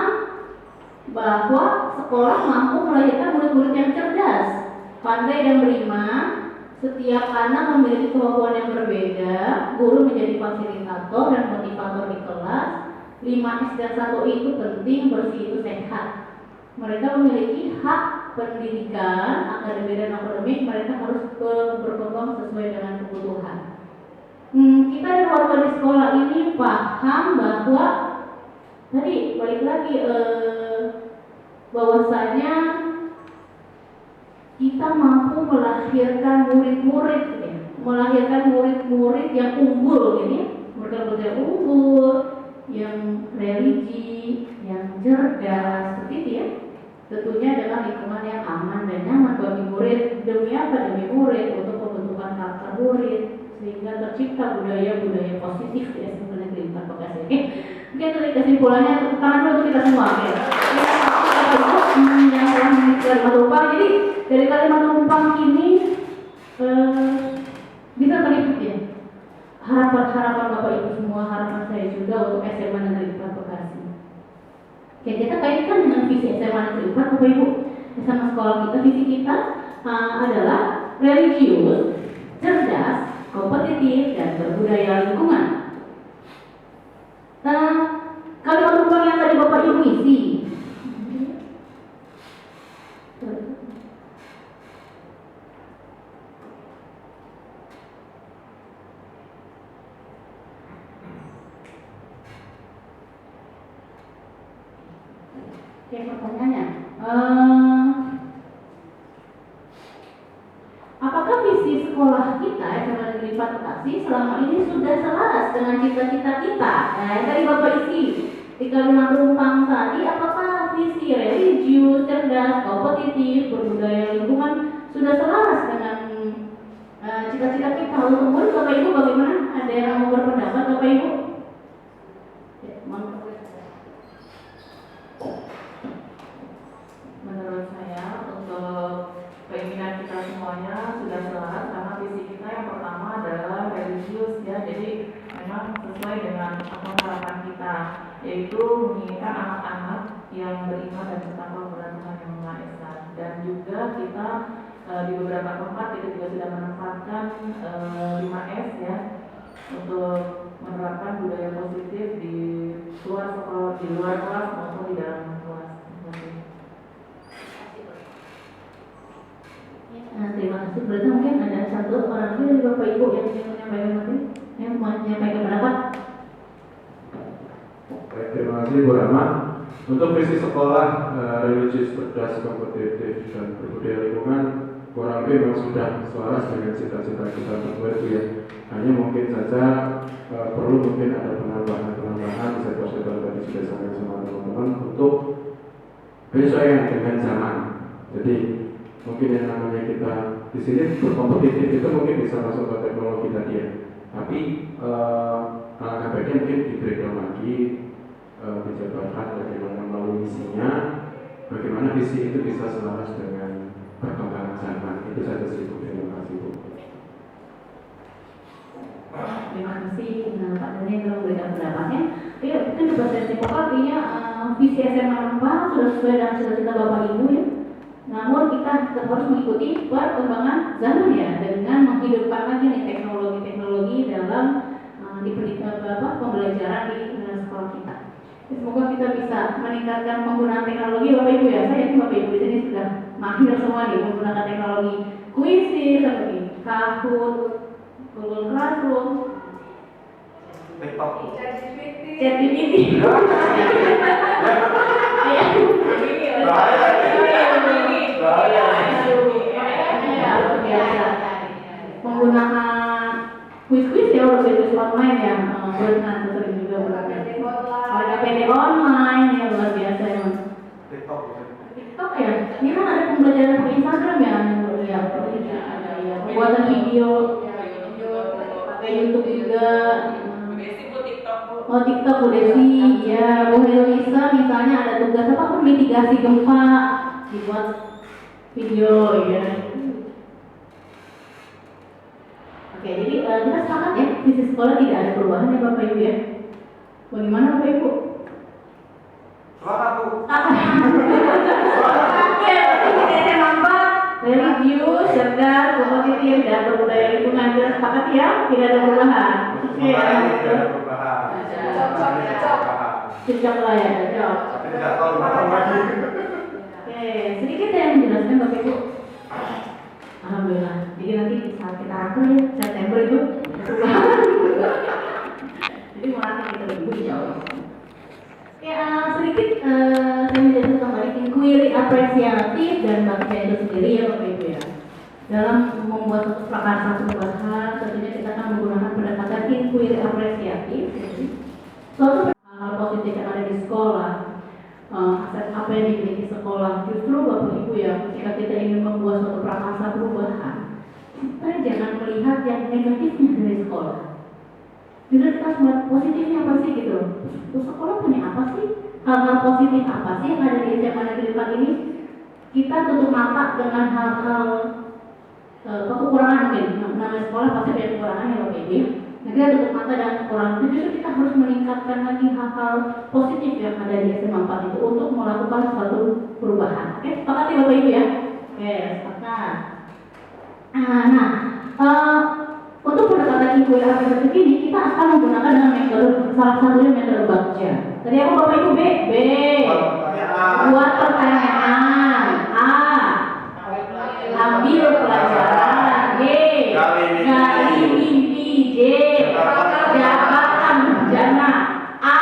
[SPEAKER 5] bahwa sekolah mampu melahirkan murid-murid yang cerdas, pandai dan beriman. Setiap anak memiliki kemampuan yang berbeda. Guru menjadi fasilitator dan motivator di kelas. 5S dan 1I itu penting, bersih itu sehat. Mereka memiliki hak pendidikan, akademik dan akademik. Mereka harus berkembang sesuai dengan kebutuhan. Kita dan warga di sekolah ini paham bahwa tadi balik lagi bahwasanya kita mampu melahirkan murid-murid ya, melahirkan murid-murid yang unggul gitu ya, murid-murid yang unggul, yang religi, yang cerdas seperti itu ya. Tentunya dengan lingkungan yang aman dan nyaman bagi murid. Demi apa? Demi murid, untuk pembentukan karakter murid, sehingga tercipta budaya-budaya positif di SMA Negeri 4 Bekasi. Oke, mungkin dari kesimpulannya tepuk tangan dulu untuk kita semua. Oke. Yang telah mengisi kalimat tumpang. Jadi dari kalimat tumpang ini bisa terlihat ya harapan-harapan Bapak Ibu semua, harapan saya juga untuk SMA Negeri 4 Bekasi. Oke, kita kaitkan dengan visi SMA Negeri 4 Bapak Ibu. Sama sekolah kita, visi kita adalah religius, cerdas, kompetitif, dan berbudaya lingkungan. Kalimat tumpang yang tadi Bapak Ibu isi. Oke, pertanyaannya, apakah visi sekolah kita SMA Negeri 4 Bekasi selama ini sudah selaras dengan cita-cita kita? Nah, yang tadi Bapak isi di kalimat tumpang tadi, apakah visi religius, cerdas, kompetitif, berbudaya lingkungan sudah selaras dengan cita-cita kita? Untuk Bapak Ibu bagaimana? Ada yang mau berpendapat Bapak Ibu?
[SPEAKER 8] Menurut saya, untuk keinginan kita semuanya sudah selaras karena visi kita yang pertama adalah yaitu menginginkan anak-anak yang beriman dan bertakwa kepada Tuhan Yang Maha Esa. Dan juga kita di beberapa tempat kita juga sudah menempatkan 5S ya, untuk menerapkan budaya positif di luar sekolah, di luar kelas maupun di dalam kelas.
[SPEAKER 5] Terima kasih. Berarti mungkin ada satu orang lagi dari Bapak Ibu yang ingin menyampaikan materi, yang mau menyampaikan pendapat.
[SPEAKER 1] Baik, terima kasih Bu Rahma. Untuk visi sekolah religius cerdas, kompetitif dan berbudaya lingkungan, kurang lebih memang sudah selaras dengan cita-cita kita berdua itu ya. Hanya mungkin saja perlu mungkin ada penambahan di sektor-sektor tadi sudah disampaikan sama teman-teman untuk bersesuaian dengan zaman. Jadi mungkin yang namanya kita di sini berkompetitif itu mungkin bisa masuk ke teknologi tadi ya. Tapi alangkah baiknya mungkin di breakdown lagi, dijabarkan bagaimana melalui isinya, bagaimana visi itu bisa selaras dengan perkembangan zaman. Itu saja sih Bu. Terima kasih Bu.
[SPEAKER 5] Terima kasih Pak Daniel telah memberikan pendapatnya. Ya, mungkin di sesi pokok artinya visi SMA 4 sudah sesuai dengan cita-cita Bapak Ibu ya. Namun kita tetap harus mengikuti perkembangan zaman ya, dengan menghidupkan lagi nih teknologi-teknologi dalam di pembelajaran di sekolah kita. Semoga kita bisa meningkatkan penggunaan teknologi Bapak Ibu ya. Saya yakin Bapak Ibu di sini sudah mahir semua nih menggunakan teknologi kuisi seperti Kahoot, Google Classroom,
[SPEAKER 6] TikTok.
[SPEAKER 5] ChatGPT. Menggunakan kuis-kuis ya, kuis online yang berenang sering juga beragam. Ada PD online ya, luar biasa ya. TikTok ya, ini kan ada pembelajaran pakai Instagram ya, ya. Pembuatan video, pakai YouTube juga. Oh TikTok udah sih, ya Bu Melisa misalnya ada tugas apa mitigasi gempa, dibuat video ya. Oke, jadi kita sepakat ya, visi sekolah tidak ada perubahan ya Bapak Ibu ya. Bagaimana Bapak Ibu?
[SPEAKER 6] Selamat Bu.
[SPEAKER 5] Oke, kita SMA 4, religius, cerdas, kompetitif, dan berbudaya lingkungan. Kita sepakat ya, tidak ada perubahan. Oke, cocok lah ya, cocok.
[SPEAKER 6] Tidak tahu mana lagi.
[SPEAKER 5] Oke, sedikit yang menjelaskan Bapak Ibu. Alhamdulillah. Jadi nanti saat kita atur ya September itu jadi merasa kita lebih insya Allah. Ya sedikit saya menjelaskan kembali inquiry apresiatif dan bagian itu sendiri ya Bapak Ibu ya. Dalam membuat suatu prakarsa perubahan tentunya kita akan menggunakan pendekatan inquiry apresiatif. Suatu hal positif yang ada di sekolah, aset apa yang dimiliki sekolah. Justru Bapak Ibu ya, ketika kita ingin membuat suatu prakarsa perubahan, kita jangan melihat yang negatifnya dari sekolah. Justru kita harus melihat positifnya apa sih gitu. Terus sekolah punya apa sih? Hal-hal positif apa sih yang ada di SMA Negeri 4 ini? Kita tutup mata dengan hal-hal kekurangan mungkin. Namanya sekolah pasti ada kekurangan ya Bapak Ibu. Nah, kita tutup mata dengan kekurangan itu, justru kita harus meningkatkan lagi hal-hal positif yang ada di SMA 4 itu untuk melakukan suatu perubahan. Oke, sepakat ya Bapak Ibu ya? Oke, sepakat. Untuk pendekatan inquiry apresiatif ini kita akan menggunakan dengan metode, salah satunya metode Bagja. Tadi apa Bapak Ibu? B. Buat pertanyaan. A. Ambil pelajaran. B. Gali mimpi. J. Jabatan jana. A.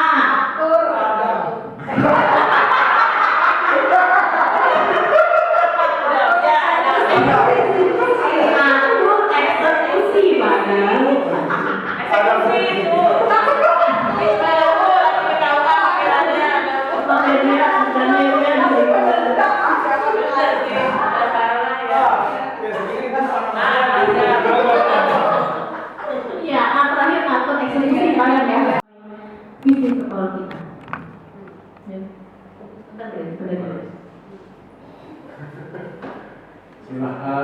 [SPEAKER 5] Visi sekolah kita. Ya.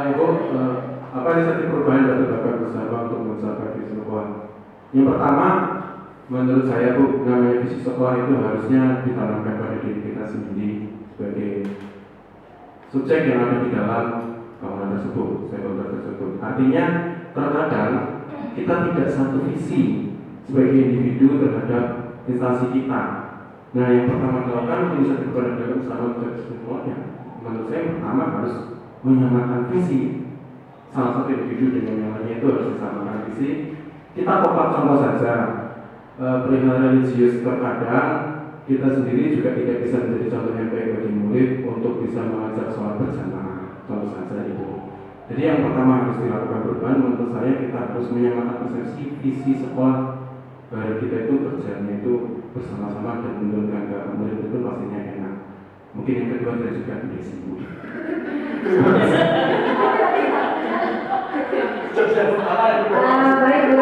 [SPEAKER 1] Ibu, apa inisiatif perubahan yang dilakukan bersama untuk mencapai visi sekolah? Yang pertama, menurut saya Bu, namanya visi sekolah itu harusnya ditanamkan pada diri kita sendiri sebagai subjek yang ada di dalam bangunan tersebut, stakeholder tersebut. Artinya terkadang kita tidak satu visi sebagai individu terhadap instansi kita. Nah, yang pertama dilakukan bisa dilakukan bersama kita semuanya. Menurut saya pertama harus menyamakan visi. Salah satu individu dengan yang lainnya itu harus disamakan visi. Kita pokok contoh saja, perihal religius terkadang kita sendiri juga tidak bisa menjadi contoh yang baik bagi murid untuk bisa mengajar sholat berjamaah, contoh saja itu. Jadi yang pertama harus dilakukan perubahan, menurut saya kita harus menyamakan persepsi visi sekolah bahwa kita itu kerjanya itu bersama-sama dan menurunkan ke murid itu pastinya enak. Mungkin yang kedua saya juga desi Bu.
[SPEAKER 7] Baik,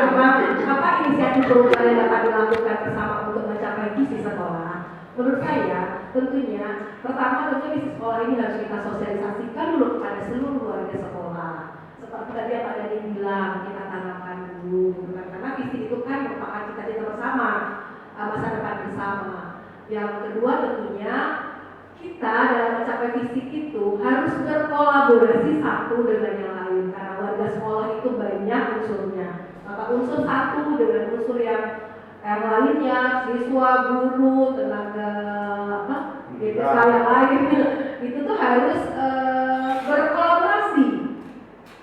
[SPEAKER 7] apa inisiatif perubahan yang dapat dilakukan bersama untuk mencapai visi sekolah? Menurut saya, tentunya pertama tentu visi sekolah ini harus kita sosialisasikan dulu kepada seluruh warga sekolah. Seperti tadi yang Pak Dhani bilang, kita tanamkan dulu, karena visi itu kan merupakan cita-cita bersama, masa depan bersama. Yang kedua tentunya kita dalam mencapai visi itu harus berkolaborasi satu dengan yang lain, karena warga sekolah itu banyak unsurnya. Maka unsur satu dengan unsur yang lainnya, siswa, guru, tenaga yang lain itu tuh harus berkolaborasi.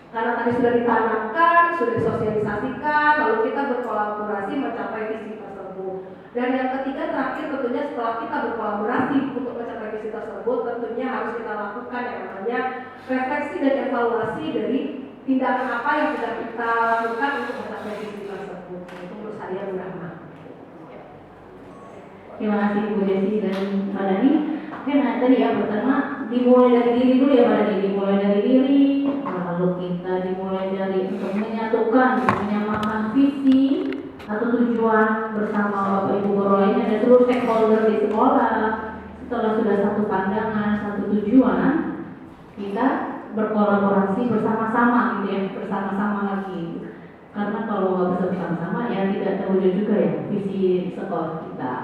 [SPEAKER 7] Karena tadi sudah ditanamkan, sudah disosialisasikan, lalu kita berkolaborasi mencapai visi tersebut. Dan yang ketiga terakhir tentunya setelah kita berkolaborasi untuk mencapai visi tersebut, tentunya harus kita lakukan yang namanya refleksi dan evaluasi dari tindakan apa yang sudah kita lakukan untuk mencapai visi tersebut. Itu menurut saya Bu Rahma.
[SPEAKER 5] Terima kasih Bu Desi dan Pak Dhani. Mungkin tadi ya pertama dimulai dari diri dulu ya Pak Dhani, dimulai dari diri, lalu kita dimulai dari untuk menyatukan, menyamakan visi atau tujuan bersama Bapak Ibu guru lainnya dan seluruh stakeholder di sekolah. Setelah sudah satu pandangan, satu tujuan, kita berkolaborasi bersama-sama gitu ya, bersama-sama lagi. Karena kalau nggak bisa bersama-sama ya tidak terwujud juga ya visi sekolah kita.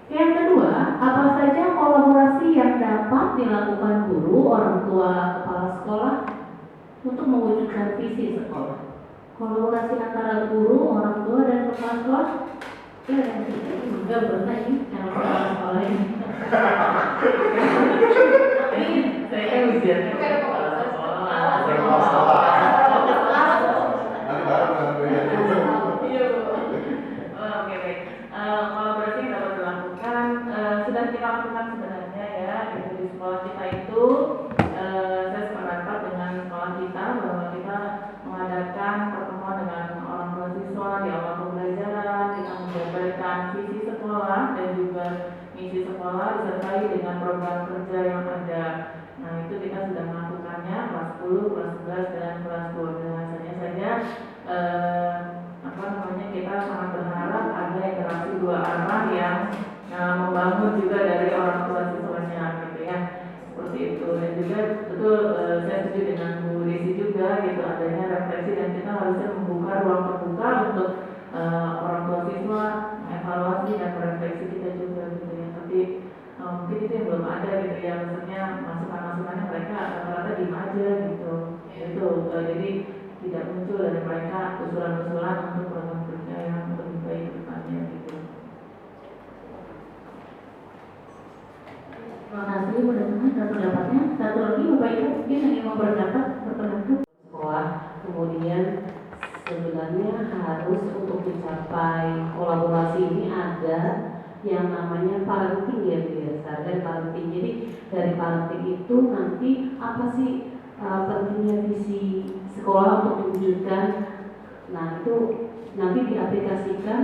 [SPEAKER 5] Yang kedua, apa saja kolaborasi yang dapat dilakukan guru, orang tua, kepala sekolah untuk mewujudkan visi sekolah? Kolaborasi antara guru, orang tua, dan kepala sekolah? Ya, dan juga pernah ini yang kepala sekolah ini.
[SPEAKER 8] Saya kan ujiannya kepala sekolah. Iya Bu. Oke baik. Kolaborasi yang dapat dilakukan sudah kita lakukan sebenarnya ya di sekolah kita itu. Saya sependapat dengan sekolah kita bahwa kita mengadakan pertemuan dengan orang tua siswa di awal pembelajaran, kita menjabarkan visi sekolah dan juga misi sekolah disertai dengan program kerja yang ada. Nah itu kita sudah melakukannya kelas 10, kelas 11 dan kelas 12. Hanya saja kita sangat berharap ada interaksi dua arah yang membangun juga dari orang tua siswanya gitu ya, seperti itu. Dan juga betul saya setuju dengan Bu Desi juga gitu, adanya refleksi dan kita harusnya membuka ruang terbuka untuk orang tua siswa evaluasi dan refleksi kita juga gitu ya. Tapi mungkin itu yang belum ada gitu ya, maksudnya masukan-masukannya mereka rata-rata diem aja gitu. Itu jadi tidak muncul dari mereka usulan-usulan untuk program kerja yang lebih baik ke depannya gitu.
[SPEAKER 5] Terima kasih mudah-mudahan dan pendapatnya. Satu lagi Bapak Ibu mungkin yang ingin berpendapat.
[SPEAKER 9] Sekolah kemudian sebenarnya harus untuk mencapai kolaborasi ini ada yang namanya parenting ya biasa dan parenting. Jadi dari parenting itu nanti apa sih pentingnya visi sekolah untuk diwujudkan. Nah itu nanti diaplikasikan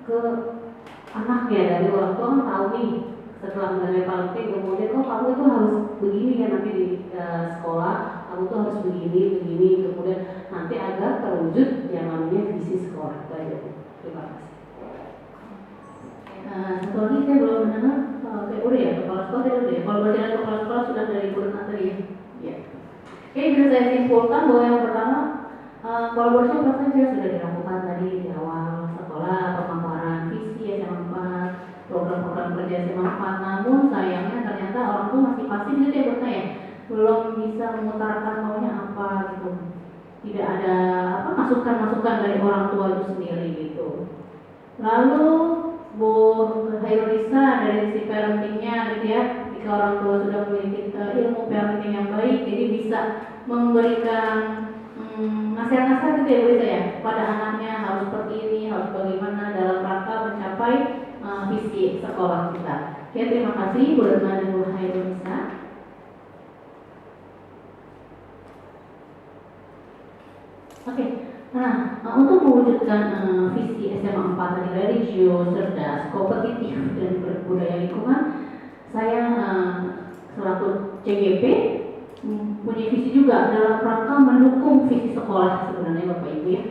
[SPEAKER 9] ke anaknya. Dari orang tua kan tahu nih setelah mengenai parenting, kemudian kamu itu harus begini ya nanti di sekolah, kamu tuh harus begini, kemudian nanti agar terwujud yang namanya visi sekolah. Terima kasih.
[SPEAKER 5] Satu lagi saya belum mendengar, udah ya kepala sekolah tadi udah ya. Kalau berjalan kepala sekolah sudah dari guru tadi ya. Ya. Oke, bisa saya simpulkan bahwa yang pertama kolaborasi apa saja sudah dilakukan tadi di awal sekolah, pemaparan visi di SMA 4, namun sayangnya ternyata orang tua masih pasif gitu ya buat saya, belum bisa mengutarakan maunya apa gitu, tidak ada masukan dari orang tua itu sendiri gitu. Lalu Bu Hairunisa dari sisi parentingnya gitu ya, jika orang tua sudah memiliki ilmu parenting yang baik, jadi bisa memberikan nasihat-nasihat gitu ya Bu ya, pada anaknya harus seperti ini, harus bagaimana dalam rangka mencapai visi sekolah kita. Oke, terima kasih Bu Retna dan Bu Hairunisa. Oke, nah untuk mewujudkan visi SMA 4 tadi, religius, cerdas, kompetitif, dan berbudaya lingkungan, saya selaku CGP punya visi juga dalam rangka mendukung visi sekolah sebenarnya Bapak Ibu ya.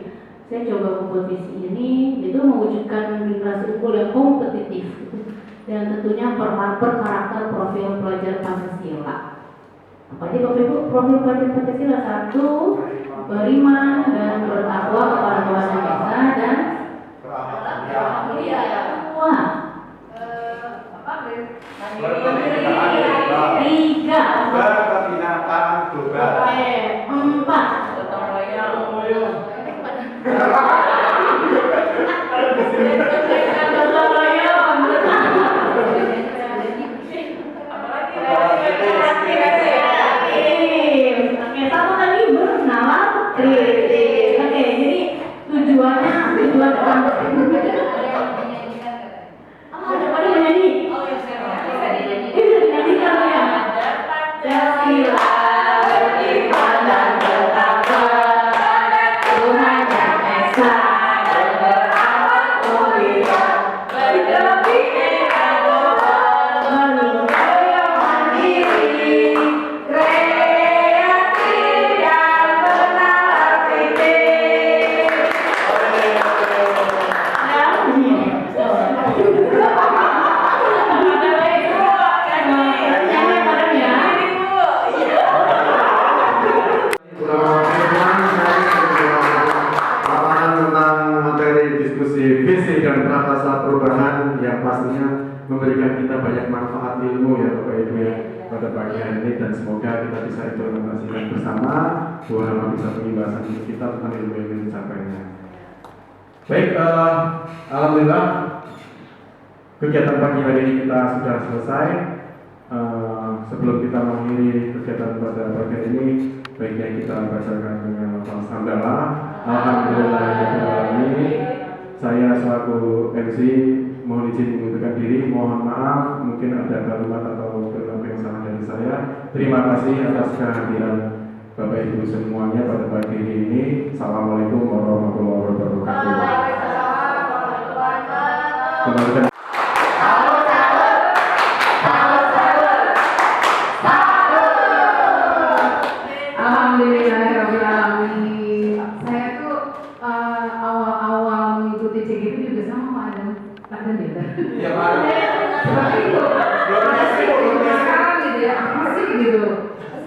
[SPEAKER 5] Saya coba membuat visi ini itu mewujudkan generasi unggul yang kompetitif dan tentunya berkarakter profil pelajar Pancasila. Apa aja Bapak Ibu profil pelajar Pancasila? 1, beriman dan bertakwa kepada Tuhan Yang Esa dan
[SPEAKER 6] mulia.
[SPEAKER 5] Wah. Tiga.
[SPEAKER 6] Berkebinatan global.
[SPEAKER 5] 4.
[SPEAKER 8] Gotong royong.
[SPEAKER 1] Memberikan kita banyak manfaat ilmu ya Bapak Ibu ya pada pagi hari ini, dan semoga kita bisa implementasikan bersama bahwa bisa pengimbasan untuk kita tentang ilmu yang ingin dicapainya. Baik, alhamdulillah kegiatan pagi hari ini kita sudah selesai. Sebelum kita mengakhiri kegiatan pada pagi hari ini, baiknya kita bacakan dengan lafaz hamdalah. Alhamdulillahirobbilalamin. Saya selaku MC mohon izin mengundurkan diri, mohon maaf mungkin ada kalimat atau kalimat yang salah dari saya. Terima kasih atas kehadiran Bapak Ibu semuanya pada pagi ini. Assalamualaikum warahmatullahi wabarakatuh. Kembalikan.
[SPEAKER 4] Alhamdulillahirobbilalamin. Saya tuh awal-awal mengikuti CGP juga sama Pak Adam ya.
[SPEAKER 6] Iya Pak.
[SPEAKER 4] Seperti itu. Sekarang gitu ya, apa sih gitu.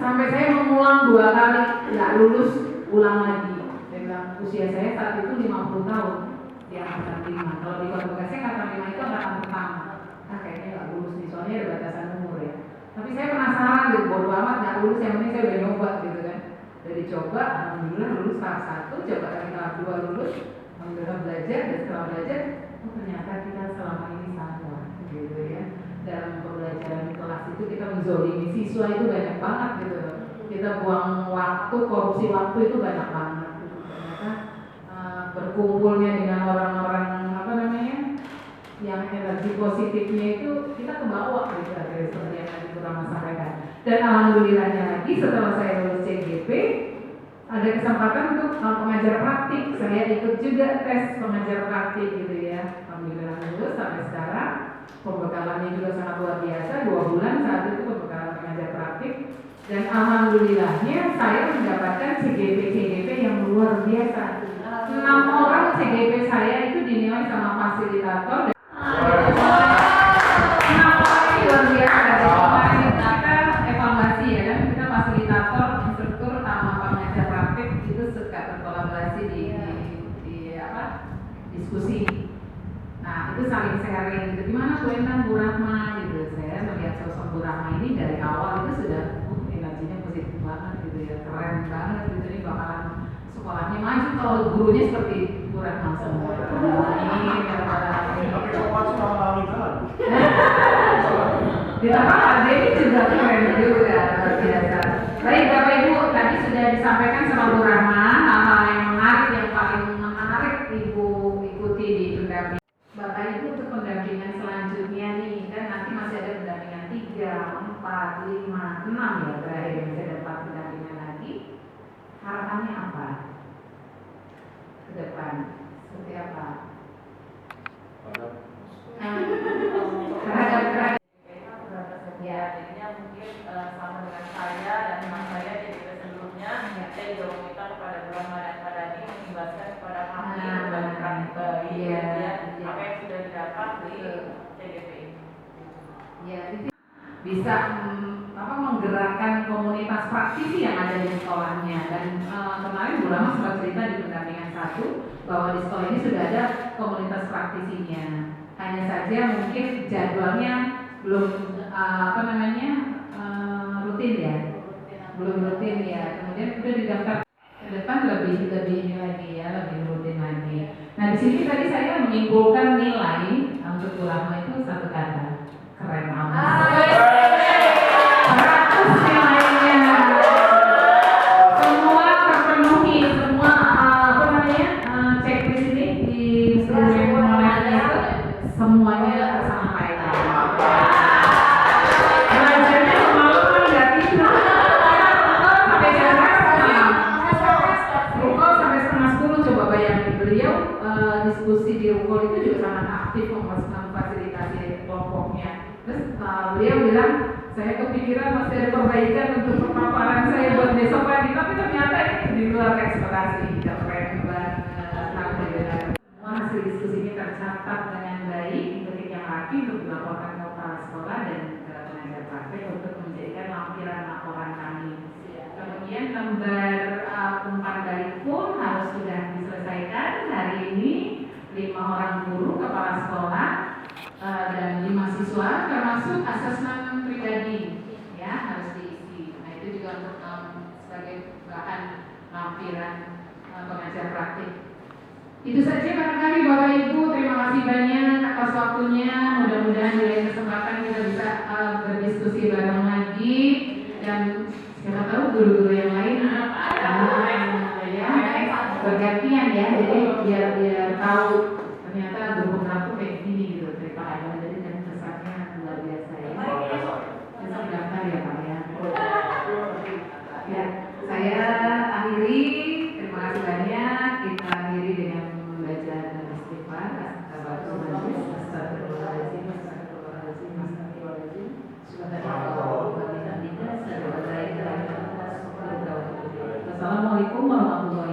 [SPEAKER 4] Sampai saya mengulang 2 kali, nggak lulus, ulang lagi. Saya bilang usia saya saat itu 50 tahun di angkatan 5. Kalau di konvokasi angkatan 5 itu angkatan pertama. Nah kayaknya nggak lulus nih, soalnya ada batasan umur ya. Tapi saya penasaran gitu, bodo amat nggak lulus, yang penting saya udah nyoba gitu kan. Dari coba, alhamdulillah lulus tahap 1, coba lagi tahap 2 lulus, alhamdulillah belajar, dan setelah belajar, oh ternyata kita selama ini salah gitu ya. Dalam pembelajaran di kelas itu kita menzolimi siswa itu banyak banget gitu. Kita buang waktu, korupsi waktu itu banyak banget gitu. Ternyata berkumpulnya dengan orang-orang yang energi positifnya itu kita ke bawah gitu, seperti yang tadi Rama sampaikan. Dan alhamdulillahnya lagi setelah saya lulus CGP ada kesempatan untuk pengajar praktik. Saya ikut juga tes pengajar praktik gitu ya. Alhamdulillah lulus sampai sekarang. Pembekalannya juga sangat luar biasa, 2 bulan saat itu pembekalan pengajar praktik. Dan alhamdulillahnya saya mendapatkan CGP yang luar biasa. 6 orang CGP saya itu dinilai sama fasilitator. Luar biasa. Kemarin kita evaluasi ya kan, kita fasilitator, instruktur, sama pengajar praktik itu suka berkolaborasi di diskusi. Nah
[SPEAKER 7] itu saling sharing gitu. Gimana Bu Endang, Bu Rahma gitu. Saya melihat sosok Bu Rahma ini dari awal itu sudah energinya positif banget gitu ya, keren banget gitu. Ini bakalan sekolahnya maju kalau gurunya seperti Bu Rahma semua. Ini ditambah Pak Denny juga keren juga, luar biasa. Baik Bapak Ibu, tadi sudah disampaikan sama Bu Rahma hal-hal yang menarik, yang paling menarik Ibu ikuti di pendampingan. Bapak Ibu untuk pendampingan selanjutnya nih, kan nanti masih ada pendampingan 3, 4, 5, 6 ya terakhir, masih ada 4 pendampingan lagi. Harapannya apa? Ke depan, seperti apa? Terhadap
[SPEAKER 8] ya, jadinya mungkin sama dengan saya dan teman saya di episode sebelumnya, saya juga meminta kepada Bu Rahma dan Pak Dhani mengimbaskan kepada kami berbagi praktik apa yang sudah didapat di CGP ini.
[SPEAKER 7] Ya, bisa menggerakkan komunitas praktisi yang ada di sekolahnya. Dan kemarin Bu Rahma sempat cerita di pendampingan 1 bahwa di sekolah ini sudah ada komunitas praktisinya. Hanya saja mungkin jadwalnya belum rutin ya, belum rutin ya. Kemudian udah didaftar ke depan lebih ini lagi ya, lebih rutin lagi. Nah di sini tadi saya menyimpulkan nilai untuk Bu Rahma itu 1 kata, keren amat. 100 nilainya, semua terpenuhi, semua checklist ini di seluruh online itu semuanya tersampaikan. Belajarnya semalam nggak tidur, sampai setengah 10 coba bayangin. Beliau diskusi di Rukul itu juga sangat aktif memfasilitasi kelompoknya. Terus beliau bilang, saya kepikiran masih ada perbaikan untuk pemaparan saya buat besok pagi, tapi ternyata ini di luar ekspektasi. Keren banget. Semua hasil diskusinya tercatat dengan baik, ketik yang rapi untuk dilaporkan ke kepala sekolah dan ke pengajar praktek untuk menjadikan lampiran laporan kami. Kemudian lembar umpan balik pun harus sudah diselesaikan hari ini. 5 orang guru, kepala sekolah, dan 5 siswa, termasuk asesmen pribadi ya harus diisi. Nah itu juga untuk sebagai bahan lampiran pengajar praktik. Itu saja barangkali Bapak Ibu, terima kasih banyak atas waktunya. Mudah-mudahan di lain kesempatan kita bisa berdiskusi bareng lagi, dan siapa tahu guru-guru yang lain bergantian ya, jadi biar tahu ternyata guru pemeraku kayak gini gitu dari Pak Adam. Jadi dan kesannya luar biasa ya. Saya daftar ya Pak ya. Ya, saya akhiri. Terima kasih banyak. Kita akhiri dengan membaca dan istighfar. Astagfirullahaladzim, astagfirullahaladzim, astagfirullahaladzim, astagfirullahaladzim. Assalamualaikum warahmatullahi wabarakatuh.